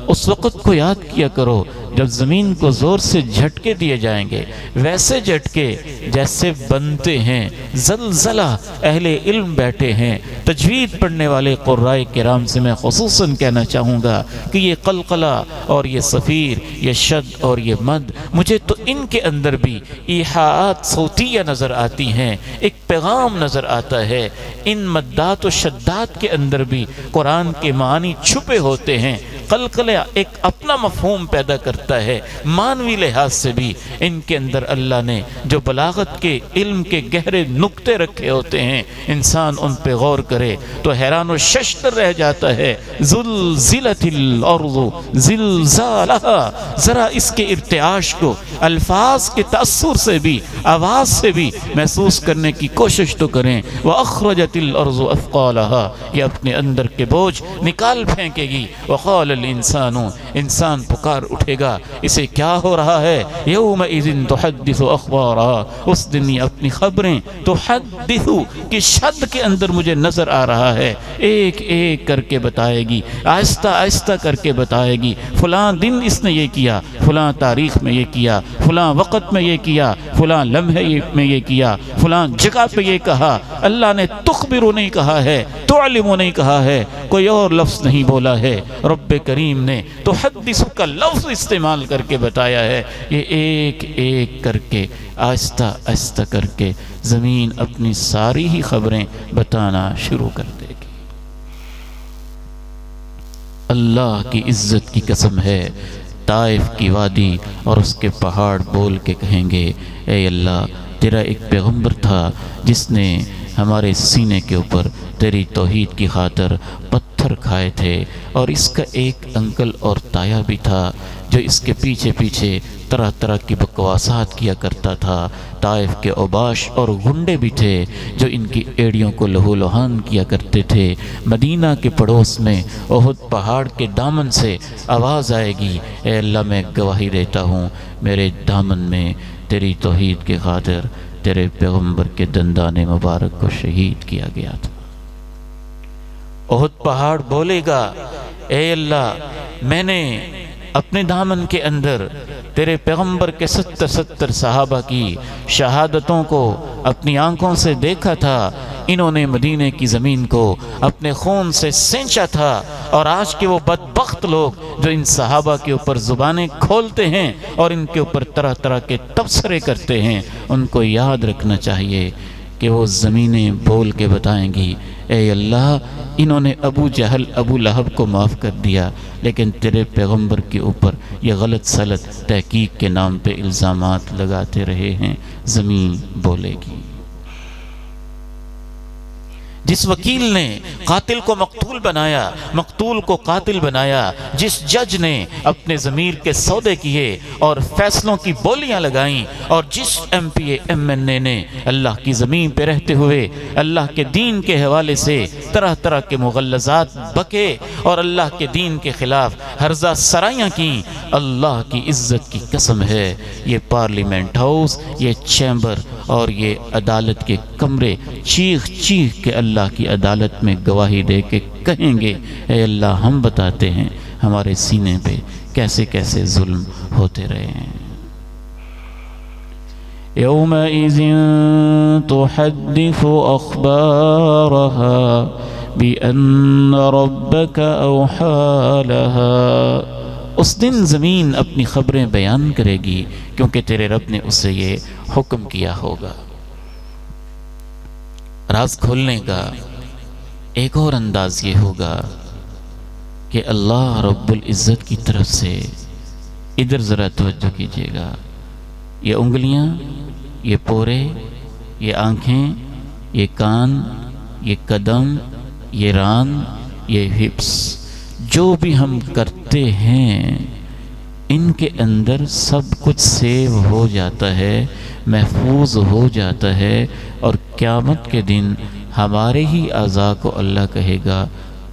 اس وقت کو یاد کیا کرو جب زمین کو زور سے جھٹکے دیے جائیں گے، ویسے جھٹکے جیسے بنتے ہیں زلزلہ اہل علم بیٹھے ہیں۔ تجوید پڑھنے والے قرائے کرام سے میں خصوصاً کہنا چاہوں گا کہ یہ قلقلہ اور یہ صفیر، یہ شد اور یہ مد، مجھے تو ان کے اندر بھی ایحاءات صوتیہ نظر آتی ہیں، ایک پیغام نظر آتا ہے۔ ان مدات و شدات کے اندر بھی قرآن کے معنی چھپے ہوتے ہیں۔ قلقلہ ایک اپنا مفہوم پیدا کرتا ہے، معنوی لحاظ سے بھی ان کے اندر اللہ نے جو بلاغت کے علم کے گہرے نقطے رکھے ہوتے ہیں، انسان ان پہ غور کرے تو حیران و ششدر رہ جاتا ہے۔ زلزلت الارض زلزالہا، ذرا اس کے ارتعاش کو الفاظ کے تأثر سے بھی، آواز سے بھی محسوس کرنے کی کوشش تو کریں۔ وَأَخْرَجَتِ الْأَرْضُ أَثْقَالَهَا، یہ اپنے اندر کے بوجھ نکال پھینکے گی۔ وَقَالَ الْإِنسَانُ، انسان پکار اٹھے گا، اسے کیا ہو رہا ہے؟ يَوْمَئِذٍ تُحَدِّثُ أَخْبَارَهَا، اس دن یہ اپنی خبریں تحدث کی شد کے اندر مجھے نظر آ رہا ہے، ایک ایک کر کے بتائے گی، آہستہ آہستہ کر کے بتائے گی۔ فلاں دن اس نے یہ کیا، فلاں تاریخ میں یہ کیا، فلاں وقت میں یہ کیا، فلاں لمحے میں یہ کیا، فلاں جگہ پہ یہ کہا۔ اللہ نے تخبر نہیں کہا ہے، تعلم نہیں کہا ہے، کوئی اور لفظ نہیں بولا ہے، رب کریم نے تحدث کا لفظ استعمال کر کے بتایا ہے۔ یہ ایک ایک کر کے آہستہ آہستہ کر کے زمین اپنی ساری ہی خبریں بتانا شروع کر دے گی۔ اللہ کی عزت کی قسم ہے، طائف کی وادی اور اس کے پہاڑ بول کے کہیں گے اے اللہ، تیرا ایک پیغمبر تھا جس نے ہمارے سینے کے اوپر تیری توحید کی خاطر پتھر کھائے تھے، اور اس کا ایک انکل اور تایا بھی تھا جو اس کے پیچھے پیچھے طرح طرح کی بکواسات کیا کرتا تھا۔ طائف کے اوباش اور غنڈے بھی تھے جو ان کی ایڑیوں کو لہو لہان کیا کرتے تھے۔ مدینہ کے پڑوس میں احد پہاڑ کے دامن سے آواز آئے گی، اے اللہ میں گواہی دیتا ہوں میرے دامن میں تیری توحید کے خاطر تیرے پیغمبر کے دندان مبارک کو شہید کیا گیا تھا۔ احد پہاڑ بولے گا، اے اللہ میں نے اپنے دامن کے اندر تیرے پیغمبر کے 70 صحابہ کی شہادتوں کو اپنی آنکھوں سے دیکھا تھا۔ انہوں نے مدینے کی زمین کو اپنے خون سے سینچا تھا، اور آج کے وہ بدبخت لوگ جو ان صحابہ کے اوپر زبانیں کھولتے ہیں اور ان کے اوپر طرح طرح کے تبصرے کرتے ہیں، ان کو یاد رکھنا چاہیے کہ وہ زمینیں بول کے بتائیں گی، اے اللہ انہوں نے ابو جہل ابو لہب کو معاف کر دیا، لیکن تیرے پیغمبر کے اوپر یہ غلط سلط تحقیق کے نام پہ الزامات لگاتے رہے ہیں۔ زمین بولے گی۔ جس وکیل نے قاتل کو مقتول بنایا، مقتول کو قاتل بنایا، جس جج نے اپنے ضمیر کے سودے کیے اور فیصلوں کی بولیاں لگائیں، اور جس M P A M N A نے اللہ کی زمین پہ رہتے ہوئے اللہ کے دین کے حوالے سے طرح طرح کے مغلظات بکے اور اللہ کے دین کے خلاف ہرزہ سرائیاں کیں، اللہ کی عزت کی قسم ہے یہ پارلیمنٹ ہاؤس، یہ چیمبر اور یہ عدالت کے کمرے چیخ چیخ کے اللہ کی عدالت میں گواہی دے کے کہیں گے، اے اللہ ہم بتاتے ہیں ہمارے سینے پہ کیسے کیسے ظلم ہوتے رہے ہیں۔ یومئذ تحدث اخبارها بأن ربك اوحى لها، اس دن زمین اپنی خبریں بیان کرے گی کیونکہ تیرے رب نے اسے یہ حکم کیا ہوگا۔ راز کھولنے کا ایک اور انداز یہ ہوگا کہ اللہ رب العزت کی طرف سے، ادھر ذرا توجہ کیجیے گا، یہ انگلیاں یہ پورے، یہ آنکھیں، یہ کان، یہ قدم، یہ ران، یہ ہپس، جو بھی ہم کرتے ہیں ان کے اندر سب کچھ سیو ہو جاتا ہے، محفوظ ہو جاتا ہے، اور قیامت کے دن ہمارے ہی اعضاء کو اللہ کہے گا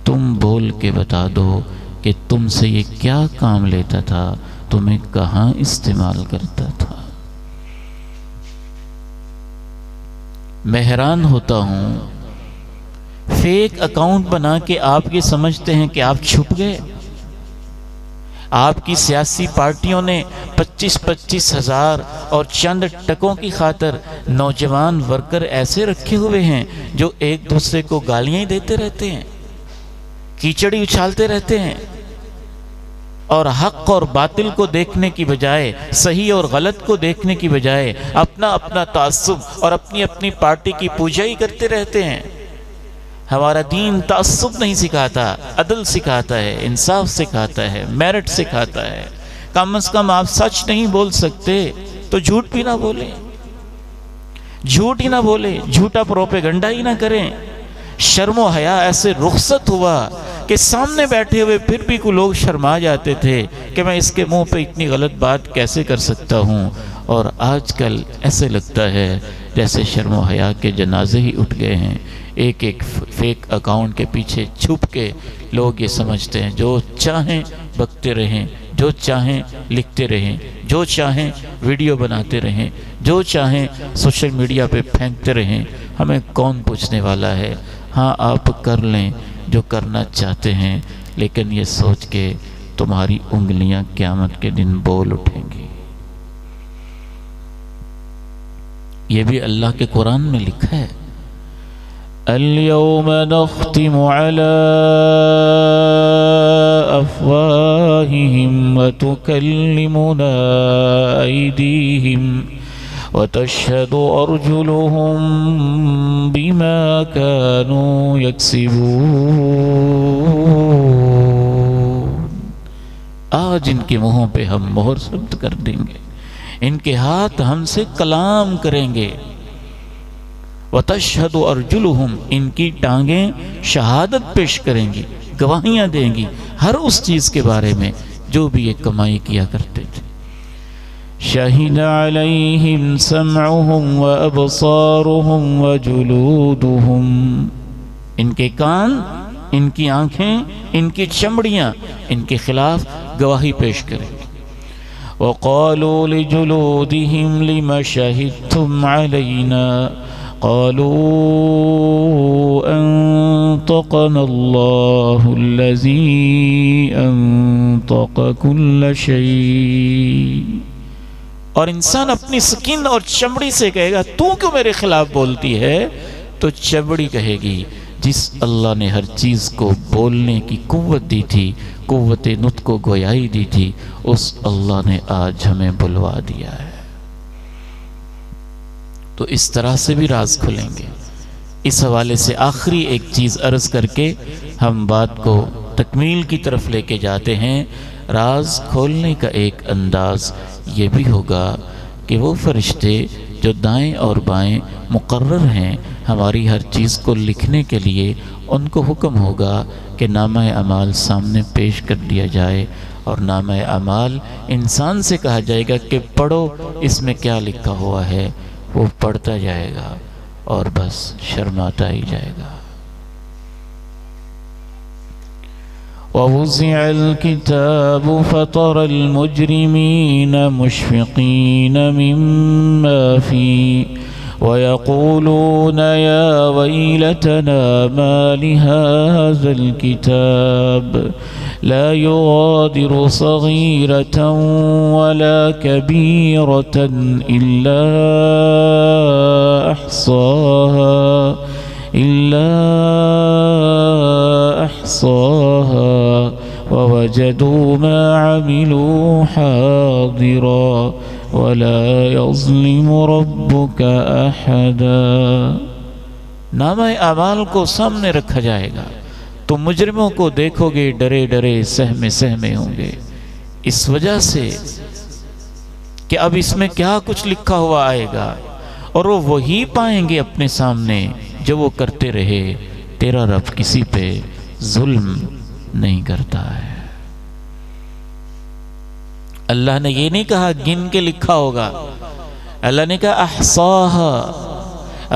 تم بول کے بتا دو کہ تم سے یہ کیا کام لیتا تھا، تمہیں کہاں استعمال کرتا تھا۔ میں حیران ہوتا ہوں، فیک اکاؤنٹ بنا کے آپ یہ سمجھتے ہیں کہ آپ چھپ گئے۔ آپ کی سیاسی پارٹیوں نے 25-25 ہزار اور چند ٹکوں کی خاطر نوجوان ورکر ایسے رکھے ہوئے ہیں جو ایک دوسرے کو گالیاں ہی دیتے رہتے ہیں، کیچڑی اچھالتے رہتے ہیں، اور حق اور باطل کو دیکھنے کی بجائے، صحیح اور غلط کو دیکھنے کی بجائے اپنا اپنا تعصب اور اپنی اپنی پارٹی کی پوجائی کرتے رہتے ہیں۔ ہمارا دین تعصب نہیں سکھاتا، عدل سکھاتا ہے، انصاف سکھاتا ہے، میرٹ سکھاتا ہے۔ کم از کم آپ سچ نہیں بول سکتے تو جھوٹ بھی نہ بولیں، جھوٹ ہی نہ بولیں، جھوٹا پروپیگنڈا ہی نہ کریں۔ شرم و حیا ایسے رخصت ہوا کہ سامنے بیٹھے ہوئے پھر بھی کوئی لوگ شرما جاتے تھے کہ میں اس کے منہ پہ اتنی غلط بات کیسے کر سکتا ہوں، اور آج کل ایسے لگتا ہے جیسے شرم و حیا کے جنازے ہی اٹھ گئے ہیں۔ ایک ایک فیک اکاؤنٹ کے پیچھے چھپ کے لوگ یہ سمجھتے ہیں جو چاہیں بکتے رہیں، جو چاہیں لکھتے رہیں، جو چاہیں ویڈیو بناتے رہیں، جو چاہیں سوشل میڈیا پہ پھینکتے رہیں، ہمیں کون پوچھنے والا ہے۔ ہاں آپ کر لیں جو کرنا چاہتے ہیں، لیکن یہ سوچ کے تمہاری انگلیاں قیامت کے دن بول اٹھیں گی۔ یہ بھی اللہ کے قرآن میں لکھا ہے، اليوم نختم على أفواههم وتكلمنا أيديهم وتشهد أرجلهم بما كانوا يكسبون۔ آج ان کے منہوں پہ ہم مہر ثبت کر دیں گے، ان کے ہاتھ ہم سے کلام کریں گے۔ وَتَشْهَدُ أَرْجُلُهُمْ، ان کی ٹانگیں شہادت پیش کریں گی، گواہیاں دیں گی ہر اس چیز کے بارے میں جو بھی یہ کمائی کیا کرتے تھے۔ شَهِدَ عَلَيْهِمْ سَمْعُهُمْ وَأَبْصَارُهُمْ وَجُلُودُهُمْ، ان کے کان، ان کی آنکھیں، ان کی چمڑیاں ان کے خلاف گواہی پیش کریں گی۔ وَقَالُوا لِجُلُودِهِمْ لِمَ شَهِدْتُمْ عَلَيْنَا قالوا أنطقنا الله الذي أنطق كل شيء، اور انسان اپنی سکن اور چمڑی سے کہے گا تو کیوں میرے خلاف بولتی ہے؟ تو چمڑی کہے گی جس اللہ نے ہر چیز کو بولنے کی قوت دی تھی، قوت نطق کو گویائی دی تھی، اس اللہ نے آج ہمیں بلوا دیا ہے۔ تو اس طرح سے بھی راز کھلیں گے۔ اس حوالے سے آخری ایک چیز عرض کر کے ہم بات کو تکمیل کی طرف لے کے جاتے ہیں۔ راز کھولنے کا ایک انداز یہ بھی ہوگا کہ وہ فرشتے جو دائیں اور بائیں مقرر ہیں ہماری ہر چیز کو لکھنے کے لیے، ان کو حکم ہوگا کہ نامہ اعمال سامنے پیش کر دیا جائے، اور نامہ اعمال انسان سے کہا جائے گا کہ پڑھو اس میں کیا لکھا ہوا ہے، وہ پڑھتا جائے گا اور بس شرماتا ہی جائے گا۔ وَوُزِعَ الْكِتَابُ فَتَرَى الْمُجْرِمِينَ مُشْفِقِينَ مِمَّا فِيهِ وَيَقُولُونَ يَا وَيْلَتَنَا مَا لِهَذَا الْكِتَابِ لا يغادر صغيرة ولا كبيرة إلا أحصاها ووجدوا ما عملوا حاضرا ولا يظلم ربك أحدا۔ نامہ اعمال کو سامنے رکھا جائے گا تو مجرموں کو دیکھو گے ڈرے ڈرے سہمے سہمے ہوں گے، اس وجہ سے کہ اب اس میں کیا کچھ لکھا ہوا آئے گا۔ اور وہ وہی پائیں گے اپنے سامنے جو وہ کرتے رہے۔ تیرا رب کسی پہ ظلم نہیں کرتا ہے۔ اللہ نے یہ نہیں کہا گن کے لکھا ہوگا، اللہ نے کہا احصاہا۔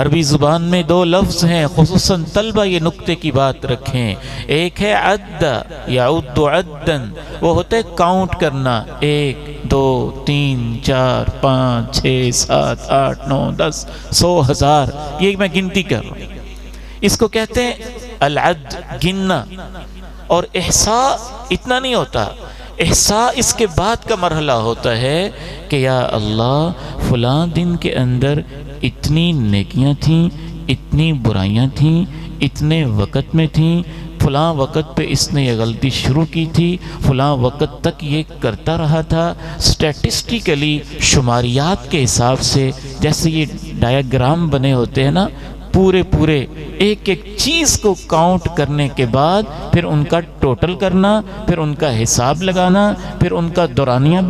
عربی زبان میں دو لفظ ہیں، خصوصاً طلبہ یہ نکتے کی بات رکھیں۔ ایک ہے عد، یعد عدن، وہ ہوتا ہے کاؤنٹ کرنا، 1 2 3 4 5 6 7 8 9 10 100 1000، یہ میں گنتی کر رہا ہوں، اس کو کہتے ہیں العد، گننا۔ اور احصاء اتنا نہیں ہوتا، احصاء اس کے بعد کا مرحلہ ہوتا ہے کہ یا اللہ فلاں دن کے اندر اتنی نیکیاں تھیں، اتنی برائیاں تھیں، اتنے وقت میں تھیں، فلاں وقت پہ اس نے یہ غلطی شروع کی تھی، فلاں وقت تک یہ کرتا رہا تھا۔ سٹیٹسٹیکلی شماریات کے حساب سے جیسے یہ ڈایاگرام بنے ہوتے ہیں نا، پورے ایک ایک چیز کو کاؤنٹ کرنے کے بعد پھر ان کا ٹوٹل کرنا، پھر ان کا حساب لگانا، پھر ان کا دورانیہ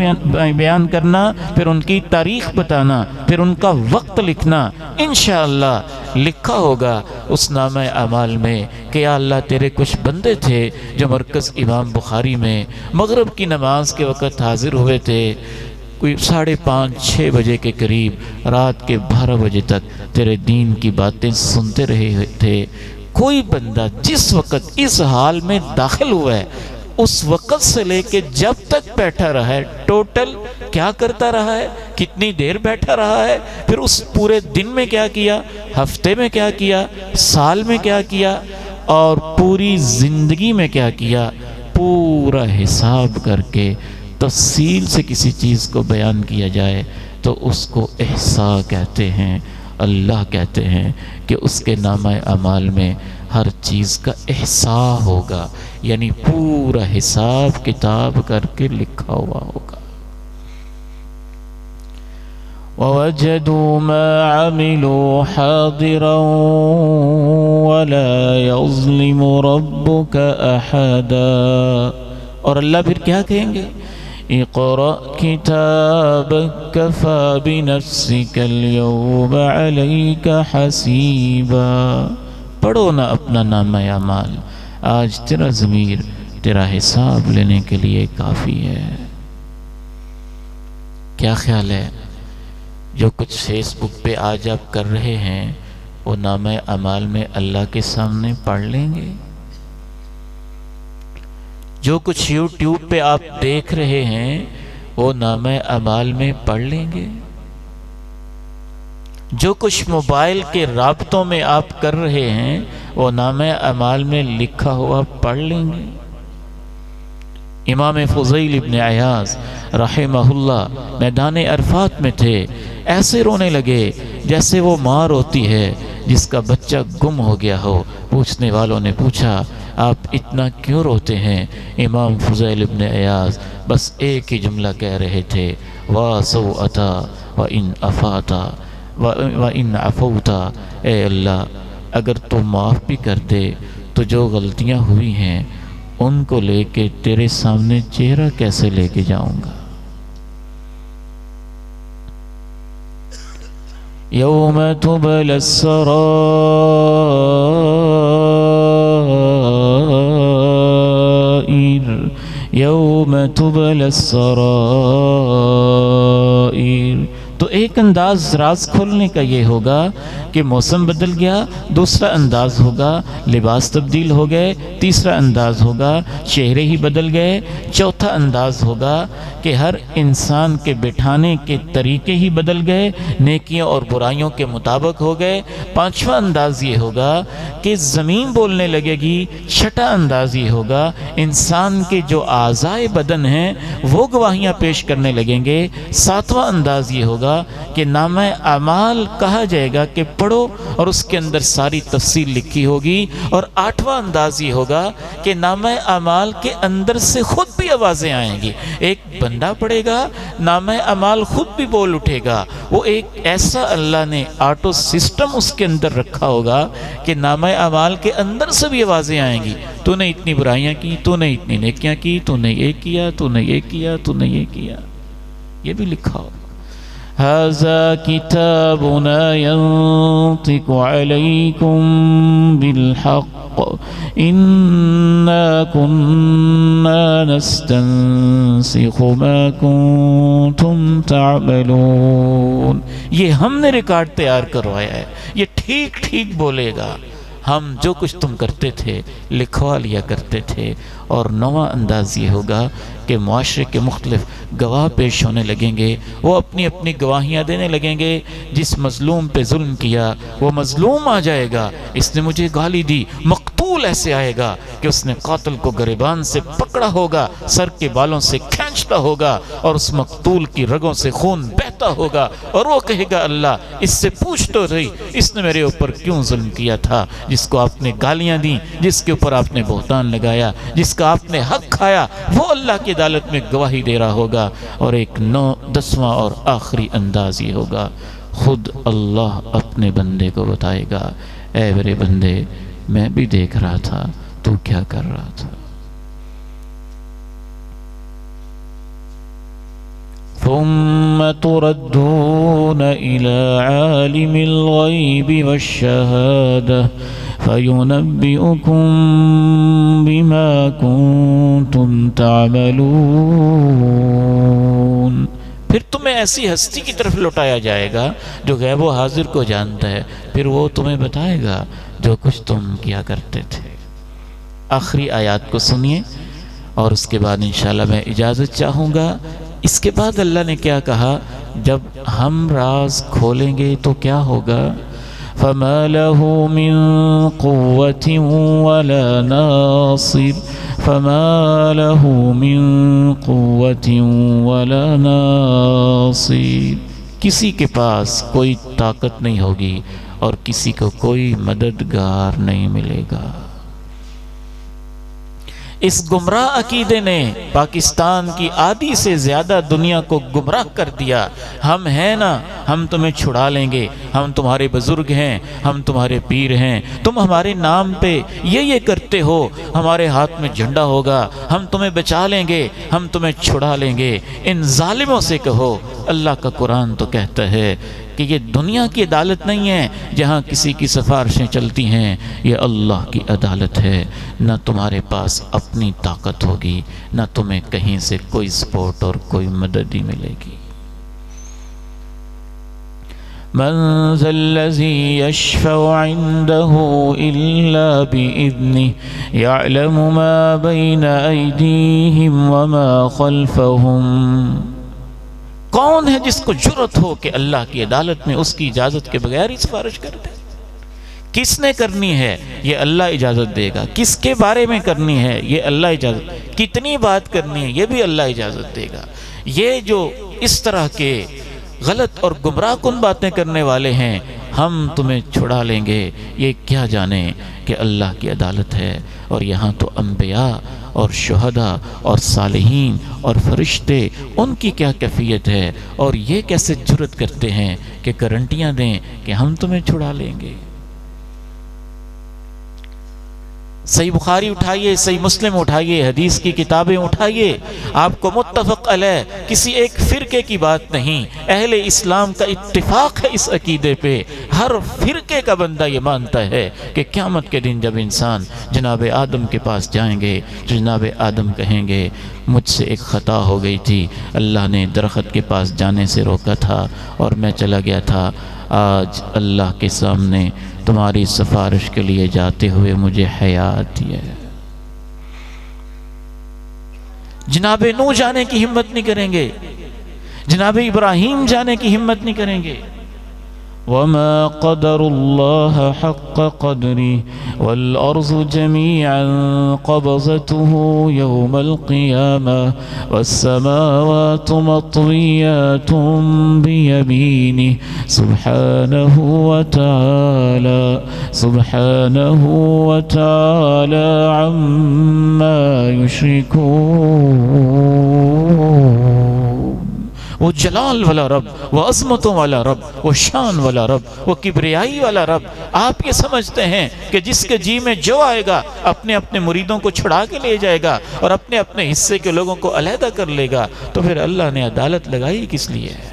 بیان کرنا، پھر ان کی تاریخ بتانا، پھر ان کا وقت لکھنا۔ انشاءاللہ لکھا ہوگا اس نامہ اعمال میں کہ یا اللہ تیرے کچھ بندے تھے جو مرکز امام بخاری میں مغرب کی نماز کے وقت حاضر ہوئے تھے، کوئی 5:30 6 بجے کے قریب، رات کے 12 بجے تک تیرے دین کی باتیں سنتے رہے تھے۔ کوئی بندہ جس وقت اس حال میں داخل ہوا ہے اس وقت سے لے کے جب تک بیٹھا رہا ہے، ٹوٹل کیا کرتا رہا ہے، کتنی دیر بیٹھا رہا ہے، پھر اس پورے دن میں کیا کیا، ہفتے میں کیا کیا، سال میں کیا کیا، اور پوری زندگی میں کیا کیا، پورا حساب کر کے تفصیل سے کسی چیز کو بیان کیا جائے تو اس کو احصاء کہتے ہیں۔ اللہ کہتے ہیں کہ اس کے نامہ اعمال میں ہر چیز کا احصاء ہوگا، یعنی پورا حساب کتاب کر کے لکھا ہوا ہوگا۔ وَوَجَدُوا مَا عَمِلُوا حَاضِرًا وَلَا يَظْلِمُ رَبُّكَ أَحَدًا۔ اور اللہ پھر کیا کہیں گے؟ اقرأ کتابک کفی بنفسک اليوم علیک حسیبا۔ پڑھو نا اپنا نامہ اعمال، آج تیرا ضمیر تیرا حساب لینے کے لیے کافی ہے۔ کیا خیال ہے جو کچھ فیس بک پہ آج آپ کر رہے ہیں وہ نامہ اعمال میں اللہ کے سامنے پڑھ لیں گے؟ جو کچھ یوٹیوب پہ آپ دیکھ رہے ہیں وہ نامہ اعمال میں پڑھ لیں گے؟ جو کچھ موبائل کے رابطوں میں آپ کر رہے ہیں وہ نامہ اعمال میں لکھا ہوا پڑھ لیں گے؟ امام فضیل ابن عیاض رحمہ اللہ میدان عرفات میں تھے، ایسے رونے لگے جیسے وہ ماں روتی ہے جس کا بچہ گم ہو گیا ہو۔ پوچھنے والوں نے پوچھا آپ اتنا کیوں روتے ہیں؟ امام فضیل ابن عیاض بس ایک ہی جملہ کہہ رہے تھے، وَاسَوْأَتَا وَإِنْ أَفَاتَا وَإِنْ عَفَوْتَا۔ اے اللہ اگر تو معاف بھی کر دے تو جو غلطیاں ہوئی ہیں ان کو لے کے تیرے سامنے چہرہ کیسے لے کے جاؤں گا؟ یوم تبلی السرائر یوم تبلی السرائر۔ تو ایک انداز راز کھولنے کا یہ ہوگا کہ موسم بدل گیا، دوسرا انداز ہوگا، لباس تبدیل ہو گئے، تیسرا انداز ہوگا، چہرے ہی بدل گئے، چوتھا انداز ہوگا کہ ہر انسان کے بٹھانے کے طریقے ہی بدل گئے، نیکیوں اور برائیوں کے مطابق ہو گئے، پانچواں انداز یہ ہوگا کہ زمین بولنے لگے گی، چھٹا انداز یہ ہوگا انسان کے جو اعضائے بدن ہیں وہ گواہیاں پیش کرنے لگیں گے، ساتواں انداز یہ ہوگا کہ نامہ اعمال کہا جائے گا کہ پڑھو اور اس کے اندر ساری تفصیل لکھی ہوگی، اور آٹھواں انداز یہ ہوگا کہ نامہ اعمال کے اندر سے خود بھی آوازیں آئیں گی، ایک بندہ پڑھے گا نامہ اعمال خود بھی بول اٹھے گا، وہ ایک ایسا اللہ نے آٹو سسٹم اس کے اندر رکھا ہوگا کہ نامہ اعمال کے اندر سے بھی آوازیں آئیں گی، تو نے اتنی برائیاں کی، تو نے اتنی نیکیاں کی، تو نے یہ کیا، تو نے یہ کیا، تو نے یہ کیا، یہ بھی لکھا ہوگا۔ هذا كتابنا ينطق عليكم بالحق إنا كنا نستنسخ ما كنتم تعملون. یہ ہم نے ریکارڈ تیار کروایا ہے، یہ ٹھیک ٹھیک بولے گا. ہم جو کچھ تم کرتے تھے لکھوا لیا کرتے تھے. اور نواں انداز یہ ہوگا کہ معاشرے کے مختلف گواہ پیش ہونے لگیں گے، وہ اپنی اپنی گواہیاں دینے لگیں گے. جس مظلوم پہ ظلم کیا وہ مظلوم آ جائے گا، اس نے مجھے گالی دی. مقتول ایسے آئے گا کہ اس نے قاتل کو گریبان سے پکڑا ہوگا، سر کے بالوں سے کھینچتا ہوگا اور اس مقتول کی رگوں سے خون بہتا ہوگا، اور وہ کہے گا اللہ اس سے پوچھ تو رہی اس نے میرے اوپر کیوں ظلم کیا تھا. جس کو آپ نے گالیاں دیں، جس کے اوپر آپ نے بہتان لگایا، جس کا آپ نے حق کھایا، وہ اللہ کی عدالت میں گواہی دے رہا ہوگا. اور ایک 10واں اور آخری انداز یہ ہوگا، خود اللہ اپنے بندے کو بتائے گا، اے میرے بندے میں بھی دیکھ رہا تھا تو کیا کر رہا تھا. ثم تردون إلى عالم الغيب والشهادة فينبئكم بما كنتم تعملون. پھر تمہیں ایسی ہستی کی طرف لوٹایا جائے گا جو غیب و حاضر کو جانتا ہے، پھر وہ تمہیں بتائے گا جو کچھ تم کیا کرتے تھے. آخری آیات کو سنیے اور اس کے بعد انشاءاللہ میں اجازت چاہوں گا. اس کے بعد اللہ نے کیا کہا؟ جب ہم راز کھولیں گے تو کیا ہوگا؟ فَمَا لَهُ مِن قُوَّةٍ وَلَا نَاصِرٍ فَمَا لَهُ مِن قُوَّةٍ وَلَا نَاصِرٍ. کسی کے پاس کوئی طاقت نہیں ہوگی اور کسی کو کوئی مددگار نہیں ملے گا. اس گمراہ عقیدے نے پاکستان کی آدھی سے زیادہ دنیا کو گمراہ کر دیا. ہم ہیں نا، ہم تمہیں چھڑا لیں گے، ہم تمہارے بزرگ ہیں، ہم تمہارے پیر ہیں، تم ہمارے نام پہ یہ کرتے ہو، ہمارے ہاتھ میں جھنڈا ہوگا، ہم تمہیں بچا لیں گے، ہم تمہیں چھڑا لیں گے. ان ظالموں سے کہو اللہ کا قرآن تو کہتا ہے کہ یہ دنیا کی عدالت نہیں ہے جہاں کسی کی سفارشیں چلتی ہیں، یہ اللہ کی عدالت ہے. نہ تمہارے پاس اپنی طاقت ہوگی، نہ تمہیں کہیں سے کوئی سپورٹ اور کوئی مدد ہی ملے گی. من ذا الذی یشفع عنده الا بإذنه یعلم ما بین ایدیہم وما خلفہم. کون ہے جس کو جرأت ہو کہ اللہ کی عدالت میں اس کی اجازت کے بغیر ہی سفارش کر دے؟ کس نے کرنی ہے یہ اللہ اجازت دے گا. کس کے بارے میں کرنی ہے یہ اللہ اجازت، کتنی بات کرنی ہے یہ بھی اللہ اجازت دے گا. یہ جو اس طرح کے غلط اور گمراہ کن باتیں کرنے والے ہیں، ہم تمہیں چھڑا لیں گے، یہ کیا جانیں کہ اللہ کی عدالت ہے. اور یہاں تو انبیاء اور شہداء اور صالحین اور فرشتے، ان کی کیا کیفیت ہے، اور یہ کیسے جرأت کرتے ہیں کہ گارنٹیاں دیں کہ ہم تمہیں چھڑا لیں گے. صحیح بخاری اٹھائیے، صحیح مسلم اٹھائیے، حدیث کی کتابیں اٹھائیے، آپ کو متفق علیہ کسی ایک فرقے کی بات نہیں، اہل اسلام کا اتفاق ہے اس عقیدے پہ. ہر فرقے کا بندہ یہ مانتا ہے کہ قیامت کے دن جب انسان جناب آدم کے پاس جائیں گے تو جناب آدم کہیں گے مجھ سے ایک خطا ہو گئی تھی، اللہ نے درخت کے پاس جانے سے روکا تھا اور میں چلا گیا تھا، آج اللہ کے سامنے تمہاری سفارش کے لیے جاتے ہوئے مجھے حیات دی ہے. جناب نوح جانے کی ہمت نہیں کریں گے، جناب ابراہیم جانے کی ہمت نہیں کریں گے. وما قدر الله حق قدره والأرض جميعا قبضته يوم القيامة والسماوات مطويات بيمينه سبحانه وتعالى عما يشركون. وہ جلال والا رب، وہ عظمتوں والا رب، وہ شان والا رب، وہ کبریائی والا رب آپ یہ سمجھتے ہیں کہ جس کے جی میں جو آئے گا اپنے اپنے مریدوں کو چھڑا کے لے جائے گا اور اپنے اپنے حصے کے لوگوں کو علیحدہ کر لے گا، تو پھر اللہ نے عدالت لگائی کس لیے ہے؟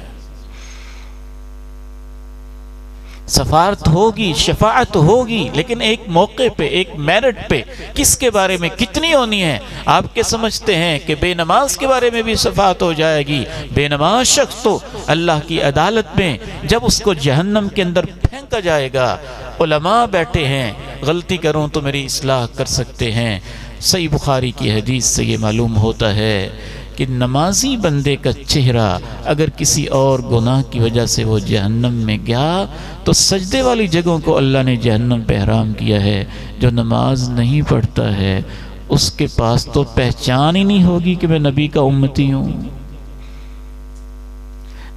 سفارت ہوگی، شفاعت ہوگی، لیکن ایک موقع پہ، ایک میرٹ پہ، کس کے بارے میں کتنی ہونی ہے؟ آپ کے سمجھتے ہیں کہ بے نماز کے بارے میں بھی شفاعت ہو جائے گی؟ بے نماز شخص تو اللہ کی عدالت میں جب اس کو جہنم کے اندر پھینکا جائے گا، علماء بیٹھے ہیں، غلطی کروں تو میری اصلاح کر سکتے ہیں۔ صحیح بخاری کی حدیث سے یہ معلوم ہوتا ہے کہ نمازی بندے کا چہرہ اگر کسی اور گناہ کی وجہ سے وہ جہنم میں گیا تو سجدے والی جگہوں کو اللہ نے جہنم پہ حرام کیا ہے۔ جو نماز نہیں پڑھتا ہے اس کے پاس تو پہچان ہی نہیں ہوگی کہ میں نبی کا امتی ہوں۔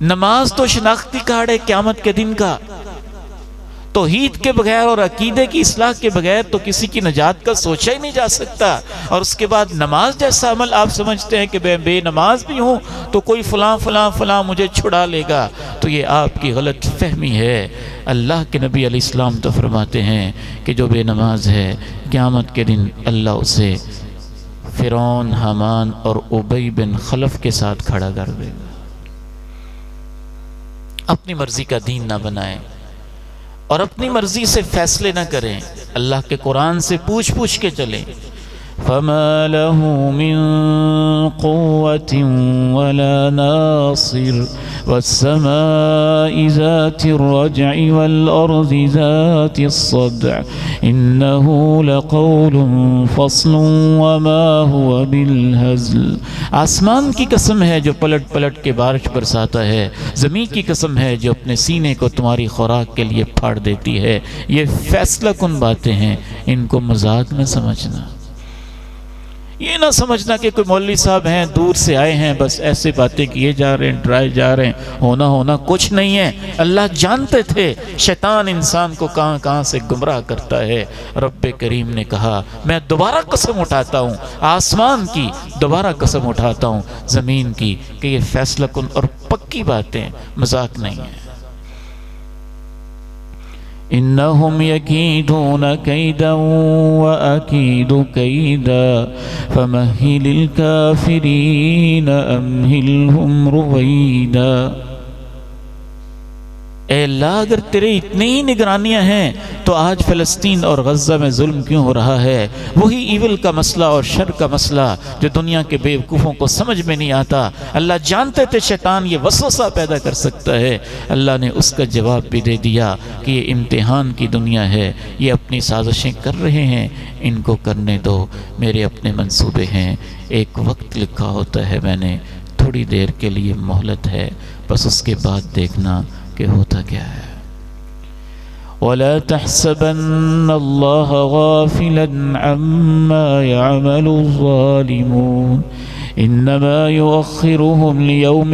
نماز تو شناختی کارڈ ہے قیامت کے دن کا۔ توحید کے بغیر اور عقیدے کی اصلاح کے بغیر تو کسی کی نجات کا سوچا ہی نہیں جا سکتا۔ اور اس کے بعد نماز جیسا عمل آپ سمجھتے ہیں کہ بے نماز بھی ہوں تو کوئی فلاں فلاں فلاں مجھے چھڑا لے گا، تو یہ آپ کی غلط فہمی ہے۔ اللہ کے نبی علیہ السلام تو فرماتے ہیں کہ جو بے نماز ہے قیامت کے دن اللہ اسے فرعون، حامان اور ابی بن خلف کے ساتھ کھڑا کر دے گا۔ اپنی مرضی کا دین نہ بنائیں اور اپنی مرضی سے فیصلے نہ کریں، اللہ کے قرآن سے پوچھ کے چلیں۔ فَمَا لَهُ مِن قُوَّةٍ وَلَا نَاصِرٍ وَالسَّمَاءِ ذَاتِ الرَّجْعِ وَالْأَرْضِ ذَاتِ الصَّدْعِ إِنَّهُ لَقَوْلٌ فَصْلٌ وَمَا هُوَ بِالْهَزْلِ۔ آسمان کی قسم ہے جو پلٹ پلٹ کے بارش برساتا ہے، زمین کی قسم ہے جو اپنے سینے کو تمہاری خوراک کے لیے پھاڑ دیتی ہے۔ یہ فیصلہ کن باتیں ہیں، ان کو مذاق نہ سمجھنا۔ یہ نہ سمجھنا کہ کوئی مولوی صاحب ہیں، دور سے آئے ہیں، بس ایسے باتیں کیے جا رہے ہیں، ڈرائے جا رہے ہیں، ہونا کچھ نہیں ہے۔ اللہ جانتے تھے شیطان انسان کو کہاں کہاں سے گمراہ کرتا ہے۔ رب کریم نے کہا میں دوبارہ قسم اٹھاتا ہوں، آسمان کی دوبارہ قسم اٹھاتا ہوں، زمین کی، کہ یہ فیصلہ کن اور پکی باتیں، مذاق نہیں ہے۔ إنهم يكيدون كيدا وأكيد كيدا فمهل الكافرين أمهلهم رويدا۔ اے اللہ اگر تیرے اتنی ہی نگرانیاں ہیں تو آج فلسطین اور غزہ میں ظلم کیوں ہو رہا ہے؟ وہی ایول کا مسئلہ اور شر کا مسئلہ جو دنیا کے بے وقوفوں کو سمجھ میں نہیں آتا۔ اللہ جانتے تھے شیطان یہ وسوسہ پیدا کر سکتا ہے، اللہ نے اس کا جواب بھی دے دیا کہ یہ امتحان کی دنیا ہے، یہ اپنی سازشیں کر رہے ہیں، ان کو کرنے دو، میرے اپنے منصوبے ہیں۔ ایک وقت لکھا ہوتا ہے میں نے، تھوڑی دیر کے لیے مہلت ہے، بس اس کے بعد دیکھنا کہ ہوتا کیا ہے۔ وَلَا تَحْسَبَنَّ اللَّهَ غَافِلًا عَمَّا يَعْمَلُ الظَّالِمُونَ إِنَّمَا يُؤَخِّرُهُمْ لِيَوْمٍ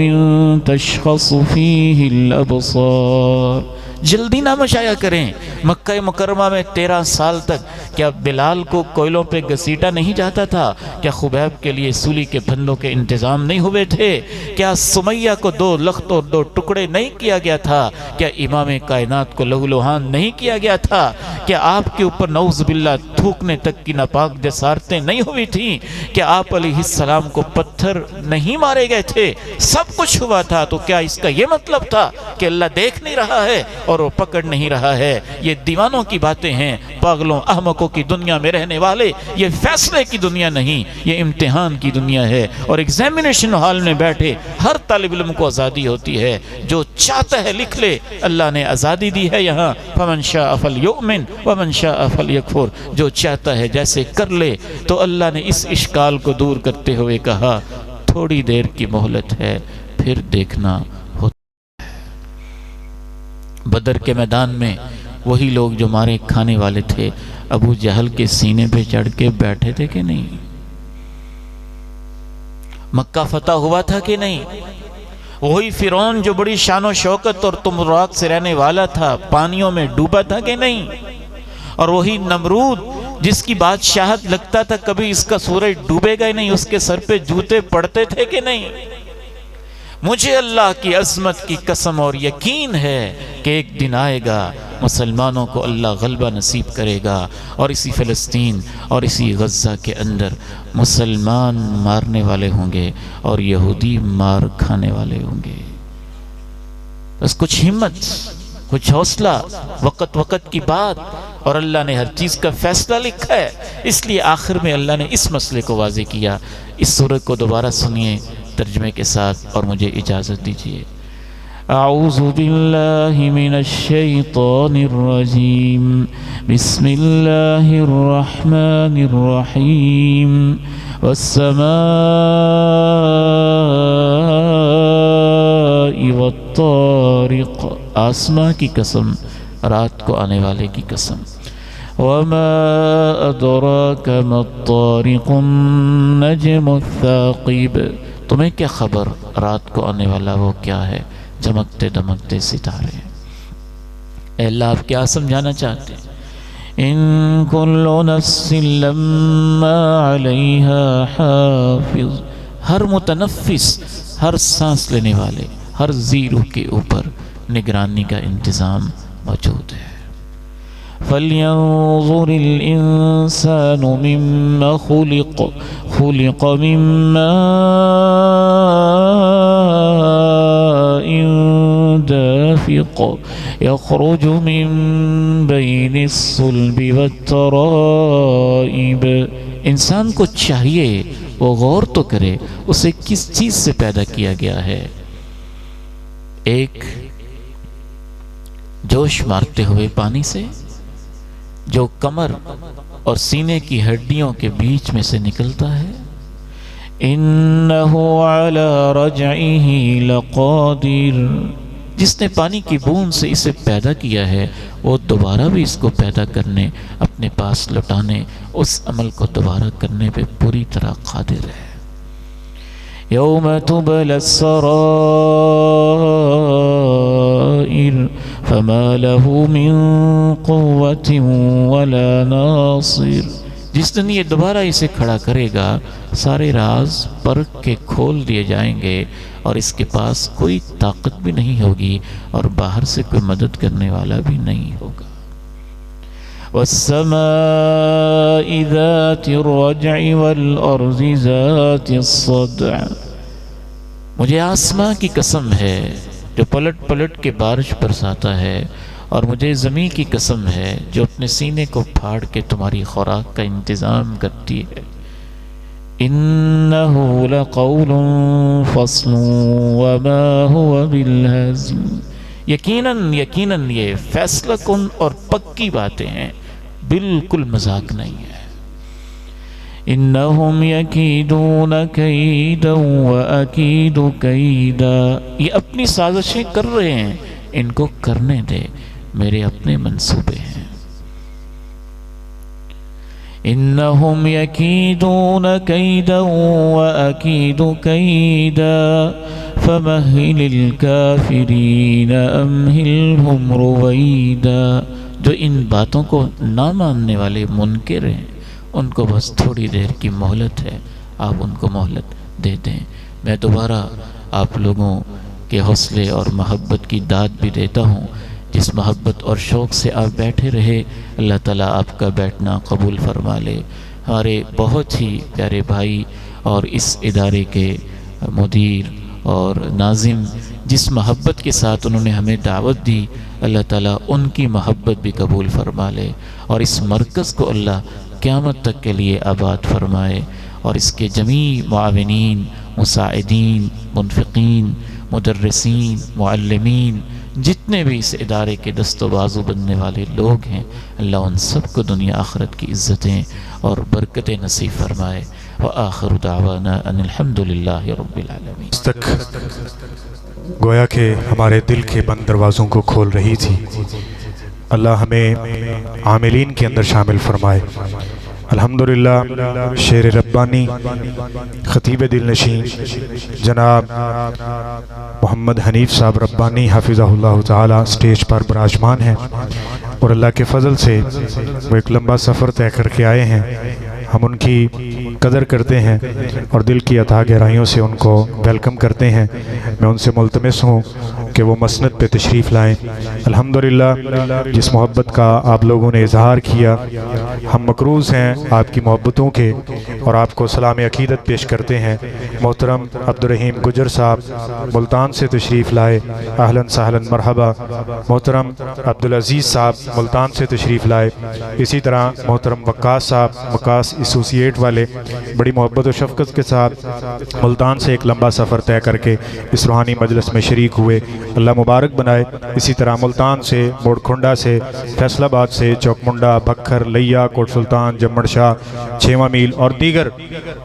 تَشْخَصُ فِيهِ الْأَبْصَارُ۔ جلدی نہ مشایا کریں۔ مکہ مکرمہ میں 13 سال تک کیا بلال کو کوئلوں پہ گھسیٹا نہیں جاتا تھا؟ کیا خبیب کے لیے سولی کے پھندوں کے انتظام نہیں ہوئے تھے؟ کیا سمیہ کو 2 لخت اور 2 ٹکڑے نہیں کیا گیا تھا؟ کیا امام کائنات کو لہو لہان نہیں کیا گیا تھا؟ کیا آپ کے اوپر نعوذ باللہ تھوکنے تک کی ناپاک جسارتیں نہیں ہوئی تھیں؟ کیا آپ علیہ السلام کو پتھر نہیں مارے گئے تھے؟ سب کچھ ہوا تھا، تو کیا اس کا یہ مطلب تھا کہ اللہ دیکھ نہیں رہا ہے اور وہ پکڑ نہیں رہا ہے؟ یہ دیوانوں کی باتیں ہیں، پاگلوں احمقوں کی دنیا میں رہنے والے۔ یہ فیصلے کی دنیا نہیں، یہ امتحان کی دنیا ہے۔ اور ایگزامینیشن ہال میں بیٹھے ہر طالب علم کو آزادی ہوتی ہے، جو چاہتا ہے لکھ لے، اللہ نے آزادی دی ہے یہاں۔ فمن شاء فلیؤمن ومن شاء فلیکفر، جو چاہتا ہے جیسے کر لے۔ تو اللہ نے اس اشکال کو دور کرتے ہوئے کہا تھوڑی دیر کی مہلت ہے، پھر دیکھنا۔ بدر کے میدان میں وہی لوگ جو مارے کھانے والے تھے ابو جہل کے سینے پہ چڑھ کے بیٹھے تھے کہ نہیں؟ مکہ فتح ہوا تھا کہ نہیں؟ وہی فرعون جو بڑی شان و شوکت اور تمراق سے رہنے والا تھا پانیوں میں ڈوبا تھا کہ نہیں؟ اور وہی نمرود جس کی بادشاہت لگتا تھا کبھی اس کا سورج ڈوبے گا ہی نہیں، اس کے سر پہ جوتے پڑتے تھے کہ نہیں؟ مجھے اللہ کی عظمت کی قسم اور یقین ہے کہ ایک دن آئے گا مسلمانوں کو اللہ غلبہ نصیب کرے گا، اور اسی فلسطین اور اسی غزہ کے اندر مسلمان مارنے والے ہوں گے اور یہودی مار کھانے والے ہوں گے۔ بس کچھ ہمت، کچھ حوصلہ، وقت وقت کی بات، اور اللہ نے ہر چیز کا فیصلہ لکھا ہے، اس لیے آخر میں اللہ نے اس مسئلے کو واضح کیا۔ اس سورت کو دوبارہ سنیے ترجمے کے ساتھ اور مجھے اجازت دیجیے۔ اعوذ باللہ من الشیطان الرجیم، بسم اللہ الرحمن الرحیم، والسماء والطارق، آسمان کی قسم، رات کو آنے والے کی قسم، وما ادراک ما الطارق النجم الثاقب، تمہیں کیا خبر رات کو آنے والا وہ کیا ہے، چمکتے دمکتے ستارے۔ اے اللہ آپ کیا سمجھانا چاہتے ہیں؟ ان کل نفس لما علیہا حافظ، ہر متنفس، ہر سانس لینے والے، ہر زیرو کے اوپر نگرانی کا انتظام موجود ہے۔ فَلْيَنظُرِ الْإِنسَانُ مِمَّا خُلِقَ، خُلِقَ مِن مَّاءٍ دَافِقٍ يَخْرُجُ مِن بَيْنِ الصُّلْبِ وَالتَّرَائِبِ، انسان کو چاہیے وہ غور تو کرے اسے کس چیز سے پیدا کیا گیا ہے۔ ایک جوش مارتے ہوئے پانی سے جو کمر اور سینے کی ہڈیوں کے بیچ میں سے نکلتا ہے، انہو علی رجعہ لقادر، جس نے پانی کی بوند سے اسے پیدا کیا ہے وہ دوبارہ بھی اس کو پیدا کرنے، اپنے پاس لوٹانے، اس عمل کو دوبارہ کرنے پہ پوری طرح قادر ہے۔ یوم تبلی السرائر فما له من قوة ولا ناصر، جس دن یہ دوبارہ اسے کھڑا کرے گا سارے راز پرکھ کے کھول دیے جائیں گے اور اس کے پاس کوئی طاقت بھی نہیں ہوگی اور باہر سے کوئی مدد کرنے والا بھی نہیں ہوگا۔ والسماء ذات الرجع والارض ذات الصدع، مجھے آسمان کی قسم ہے جو پلٹ پلٹ کے بارش برساتا ہے، اور مجھے زمین کی قسم ہے جو اپنے سینے کو پھاڑ کے تمہاری خوراک کا انتظام کرتی ہے۔ انہ لقول فصل وما هو بالہزل، یقیناً یہ فیصلہ کن اور پکی باتیں ہیں، بالکل مذاق نہیں ہے۔ انہم یکیدون کیدا واکید کیدا، یہ اپنی سازشیں کر رہے ہیں، ان کو کرنے دے، میرے اپنے منصوبے ہیں۔ انہم یکیدون کیدا واکید کیدا فمہل الکافرین امہلہم رویدا، جو ان باتوں کو نہ ماننے والے منکر ہیں ان کو بس تھوڑی دیر کی مہلت ہے، آپ ان کو مہلت دے دیں۔ میں دوبارہ آپ لوگوں کے حوصلے اور محبت کی داد بھی دیتا ہوں، جس محبت اور شوق سے آپ بیٹھے رہے اللہ تعالیٰ آپ کا بیٹھنا قبول فرما لے۔ ہمارے بہت ہی پیارے بھائی اور اس ادارے کے مدیر اور ناظم، جس محبت کے ساتھ انہوں نے ہمیں دعوت دی، اللہ تعالیٰ ان کی محبت بھی قبول فرما لے، اور اس مرکز کو اللہ قیامت تک کے لیے آباد فرمائے، اور اس کے جمیع معاونین، مساعدین، منفقین، مدرسین، معلمین، جتنے بھی اس ادارے کے دست و بازو بننے والے لوگ ہیں، اللہ ان سب کو دنیا آخرت کی عزتیں اور برکتیں نصیب فرمائے۔ وآخر دعوانا ان الحمدللہ رب العالمین۔ اس تک گویا کہ ہمارے دل کے بند دروازوں کو کھول رہی تھی، اللہ ہمیں عاملین کے اندر شامل فرمائے۔ الحمدللہ شعر ربانی خطیب دل نشین جناب محمد حنیف صاحب ربانی حافظہ اللہ تعالی سٹیج پر براجمان ہیں، اور اللہ کے فضل سے وہ ایک لمبا سفر طے کر کے آئے ہیں۔ ہم ان کی قدر کرتے ہیں اور دل کی عطا گہرائیوں سے ان کو ویلکم کرتے ہیں۔ میں ان سے ملتمس ہوں کہ وہ مسند پہ تشریف لائیں۔ الحمدللہ جس محبت کا آپ لوگوں نے اظہار کیا، ہم مقروض ہیں آپ کی محبتوں کے، اور آپ کو سلام عقیدت پیش کرتے ہیں۔ محترم عبدالرحیم گجر صاحب ملتان سے تشریف لائے، اہلاً سہلاً مرحبا۔ محترم عبدالعزیز صاحب ملتان سے تشریف لائے۔ اسی طرح محترم وقاص صاحب، وقاص ایسوسییٹ والے، بڑی محبت و شفقت کے ساتھ ملتان سے ایک لمبا سفر طے کر کے اس روحانی مجلس میں شریک ہوئے، اللہ مبارک بنائے۔ اسی طرح ملتان سے، موڑ کھنڈا سے، فیصل آباد سے، چوک منڈا، بکھر، لیا، کوٹ سلطان، جمڑ شاہ، 6واں میل اور دیگر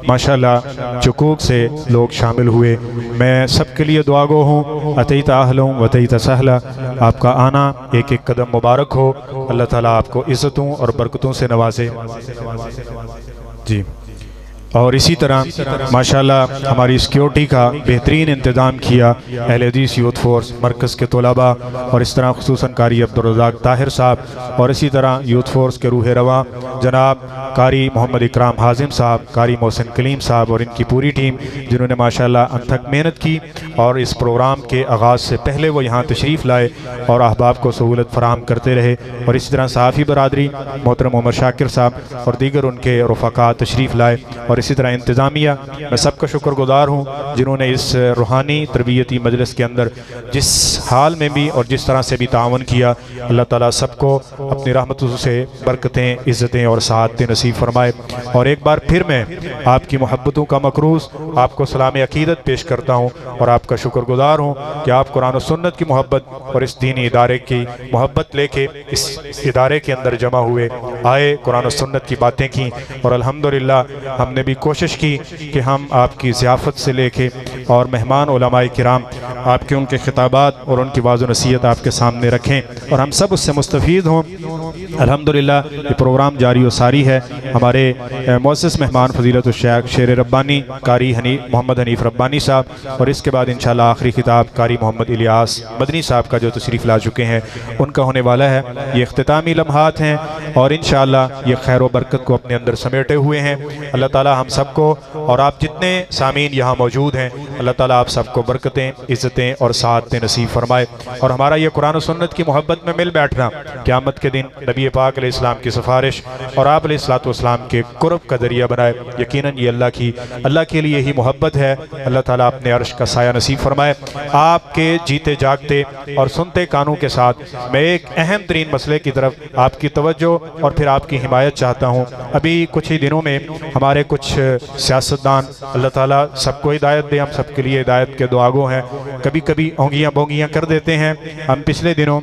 ماشاءاللہ چکوک سے لوگ شامل ہوئے۔ میں سب کے لیے دعا گو ہوں، اتیت اہلوں و اتیت سہلا، آپ کا آنا ایک ایک قدم مبارک ہو، اللہ تعالیٰ آپ کو عزتوں اور برکتوں سے نوازے۔ جی، اور اسی طرح ماشاءاللہ ہماری سیکیورٹی کا بہترین انتظام کیا اہل حدیث یوتھ فورس مرکز کے طلباء، اور اس طرح خصوصاً قاری عبدالرزاق طاہر صاحب، اور اسی طرح یوتھ فورس کے روح رواں جناب قاری محمد اکرام حازم صاحب، قاری محسن کلیم صاحب اور ان کی پوری ٹیم، جنہوں نے ماشاءاللہ انتھک محنت کی اور اس پروگرام کے آغاز سے پہلے وہ یہاں تشریف لائے اور احباب کو سہولت فراہم کرتے رہے۔ اور اسی طرح صحافی برادری، محترم عمر شاکر صاحب اور دیگر ان کے رفقا تشریف لائے، اور اسی طرح انتظامیہ، میں سب کا شکر گزار ہوں جنہوں نے اس روحانی تربیتی مجلس کے اندر جس حال میں بھی اور جس طرح سے بھی تعاون کیا۔ اللہ تعالیٰ سب کو اپنی رحمتوں سے برکتیں، عزتیں اور سعادتیں نصیب فرمائے۔ اور ایک بار پھر میں آپ کی محبتوں کا مقروض آپ کو سلام عقیدت پیش کرتا ہوں اور آپ کا شکر گزار ہوں کہ آپ قرآن و سنت کی محبت اور اس دینی ادارے کی محبت لے کے اس ادارے کے اندر جمع ہوئے، آئے، قرآن و سنت کی باتیں کی، اور الحمدللہ ہم نے بھی کوشش کی کہ ہم آپ کی ضیافت سے لے کے اور مہمان علماء کرام آپ کے ان کے خطابات اور ان کی واعظ و نصیحت آپ کے سامنے رکھیں اور ہم سب اس سے مستفید ہوں۔ الحمدللہ یہ پروگرام جاری و ساری ہے۔ ہمارے معزز مہمان فضیلت الشیخ شیر ربانی قاری محمد حنیف ربانی صاحب، اور اس کے بعد انشاءاللہ آخری خطاب قاری محمد الیاس مدنی صاحب کا جو تشریف لا چکے ہیں ان کا ہونے والا ہے۔ یہ اختتامی لمحات ہیں اور انشاءاللہ یہ خیر و برکت کو اپنے اندر سمیٹے ہوئے ہیں۔ اللہ تعالیٰ ہم سب کو اور آپ جتنے سامعین یہاں موجود ہیں، اللہ تعالیٰ آپ سب کو برکتیں، عزتیں اور سعادتیں نصیب فرمائے، اور ہمارا یہ قرآن و سنت کی محبت میں مل بیٹھنا قیامت کے دن نبی پاک علیہ السلام کی سفارش اور آپ علیہ السلام کے قرب کا ذریعہ بنائے۔ یقیناً یہ اللہ کے لیے ہی محبت ہے۔ اللہ تعالیٰ اپنے عرش کا سایہ نصیب فرمائے۔ آپ کے جیتے جاگتے اور سنتے کانوں کے ساتھ میں ایک اہم ترین مسئلے کی طرف آپ کی توجہ اور پھر آپ کی حمایت چاہتا ہوں۔ ابھی کچھ ہی دنوں میں ہمارے کچھ سیاستدان، اللہ تعالیٰ سب کو ہدایت دے، ہم سب کے لیے ہدایت کے دعاگو ہیں، کبھی کبھی اونگیاں بونگیاں کر دیتے ہیں۔ ہم پچھلے دنوں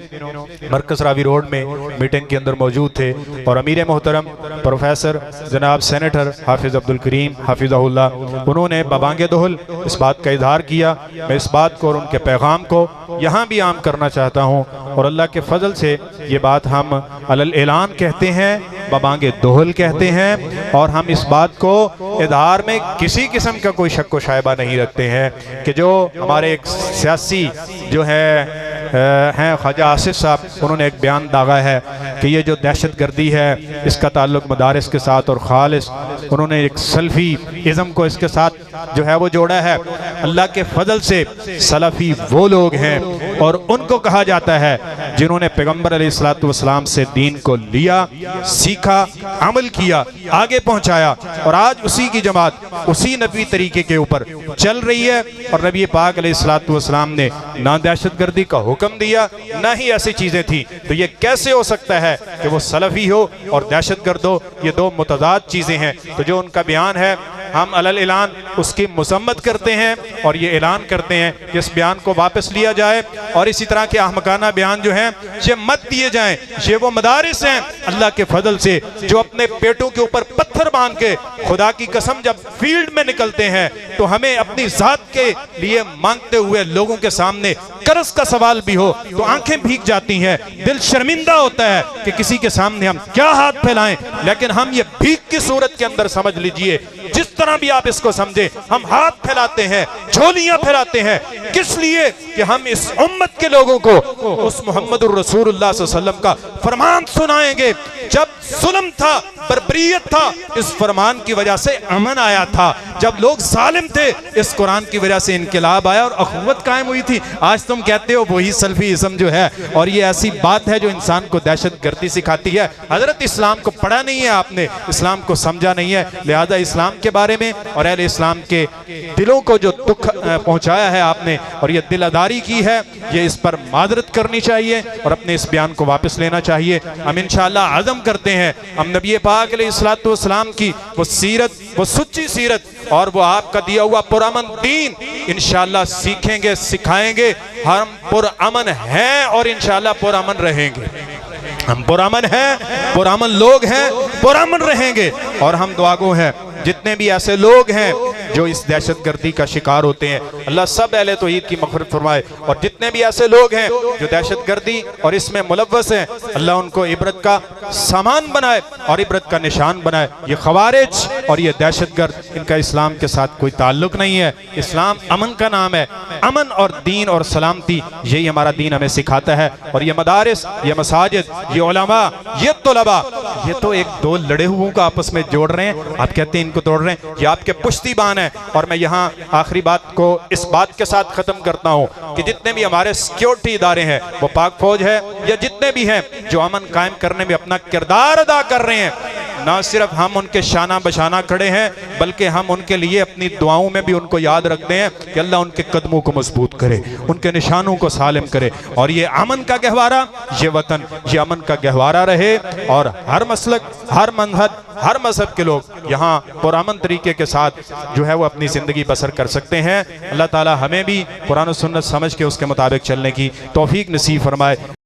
مرکز راوی روڈ میں میٹنگ کے اندر موجود تھے اور امیر محترم پروفیسر جناب سینیٹر حافظ عبدالکریم حافظہ اللہ، انہوں نے ببانگ دہل اس بات کا اظہار کیا۔ میں اس بات کو اور ان کے پیغام کو یہاں بھی عام کرنا چاہتا ہوں، اور اللہ کے فضل سے یہ بات ہم علی اعلان کہتے ہیں، ببانگ دہل کہتے ہیں، اور ہم اس بات کو اظہار میں کسی قسم کا کوئی شک و شائبہ نہیں رکھتے ہیں کہ جو ہمارے ایک سیاسی جو ہیں خواجہ آصف صاحب، انہوں نے ایک بیان داغا ہے کہ یہ جو دہشت گردی ہے اس کا تعلق مدارس کے ساتھ اور خالص انہوں نے ایک سلفی ازم کو اس کے ساتھ جو ہے وہ جوڑا ہے۔ اللہ کے فضل سے سلفی وہ لوگ ہیں اور ان کو کہا جاتا ہے جنہوں نے پیغمبر علیہ السلام سے دین کو لیا، سیکھا، عمل کیا، آگے پہنچایا، اور آج اسی کی جماعت اسی نبی طریقے کے اوپر چل رہی ہے، اور نبی پاک علیہ السلام نے نہ دہشت گردی کا حکم دیا نہ ہی ایسی چیزیں تھیں، تو یہ کیسے ہو سکتا ہے کہ وہ سلفی ہو اور دہشت گرد ہو؟ یہ دو متضاد چیزیں ہیں۔ تو جو ان کا بیان ہے ہم علی اعلان اس کی مذمت کرتے ہیں اور یہ اعلان کرتے ہیں کہ اس بیان کو واپس لیا جائے، اور اسی طرح کے احمقانہ بیان جو ہیں یہ مت دیے جائیں۔ یہ وہ مدارس ہیں اللہ کے فضل سے جو اپنے پیٹوں کے اوپر پتھر باندھ کے خدا کی قسم جب فیلڈ میں نکلتے ہیں تو ہمیں اپنی ذات کے لیے مانگتے ہوئے لوگوں کے سامنے قرض کا سوال بھی ہو تو آنکھیں بھیگ جاتی ہیں، دل شرمندہ ہوتا ہے کہ کسی کے سامنے ہم کیا ہاتھ پھیلائیں، لیکن ہم یہ بھیگ کی صورت کے اندر سمجھ لیجئے جس طرح بھی آپ اس کو سمجھیں، ہم ہاتھ پھیلاتے ہیں، جھولیاں پھیلاتے ہیں، کس لیے کہ ہم اس امت کے لوگوں کو اس محمد الرسول اللہ صلی اللہ علیہ وسلم کا فرمان سنائیں گے۔ جب ظلم تھا، بربریت تھا، اس فرمان کی وجہ سے امن آیا تھا۔ جب لوگ ظالم تھے، اس قرآن کی وجہ سے انقلاب آیا اور اخوت قائم ہوئی تھی۔ آج تم کہتے ہو وہی سلفیزم جو ہے، اور یہ ایسی بات ہے جو انسان کو دہشت گردی سکھاتی ہے۔ حضرت اسلام کو پڑھا نہیں ہے آپ نے، اسلام کو سمجھا نہیں ہے، لہذا اسلام کے بارے میں اور اہل اسلام کے دلوں کو جو دکھ پہنچایا ہے آپ نے اور یہ دل اداری کی ہے، یہ اس پر معذرت کرنی چاہیے اور اپنے اس بیان کو واپس لینا چاہیے۔ ہم انشاءاللہ عزم کرتے ہیں ہم نبی پاک علیہ السلام کی وہ سیرت، وہ سچی سیرت اور وہ آپ کا دیا ہوا پرامن دین انشاءاللہ سیکھیں گے، سکھائیں گے۔ ہم پرامن ہیں اور انشاءاللہ پرامن رہیں گے۔ ہم پرامن ہیں، پرامن لوگ ہیں، پرامن رہیں گے۔ اور ہم دعا گو ہیں جتنے بھی ایسے لوگ ہیں جو اس دہشت گردی کا شکار ہوتے ہیں، اللہ سب اہل توحید کی مغفرت فرمائے، اور جتنے بھی ایسے لوگ ہیں جو دہشت گردی اور اس میں ملوث ہیں، اللہ ان کو عبرت کا سامان بنائے اور عبرت کا نشان بنائے۔ یہ خوارج اور یہ دہشت گرد، ان کا اسلام کے ساتھ کوئی تعلق نہیں ہے۔ اسلام امن کا نام ہے، امن اور دین اور سلامتی، یہی ہمارا دین ہمیں سکھاتا ہے۔ اور یہ مدارس، یہ مساجد، یہ علماء، یہ طلباء، یہ تو ایک دو لڑے ہوئوں کا آپس میں جوڑ رہے ہیں، آپ کہتے ہیں ان کو توڑ رہے ہیں، یہ آپ کے پشتی بان ہیں۔ اور میں یہاں آخری بات کو اس بات کے ساتھ ختم کرتا ہوں کہ جتنے بھی ہمارے سیکیورٹی ادارے ہیں، وہ پاک فوج ہے یا جتنے بھی ہیں جو امن قائم کرنے میں اپنا کردار ادا کر رہے ہیں، نہ صرف ہم ان کے شانہ بشانہ کھڑے ہیں بلکہ ہم ان کے لیے اپنی دعاؤں میں بھی ان کو یاد رکھتے ہیں کہ اللہ ان کے قدموں کو مضبوط کرے، ان کے نشانوں کو سالم کرے، اور یہ امن کا گہوارہ، یہ وطن، یہ امن کا گہوارہ رہے، اور ہر مسلک، ہر منہج، ہر مذہب کے لوگ یہاں پرامن طریقے کے ساتھ جو ہے وہ اپنی زندگی بسر کر سکتے ہیں۔ اللہ تعالی ہمیں بھی قرآن و سنت سمجھ کے اس کے مطابق چلنے کی توفیق نصیب فرمائے۔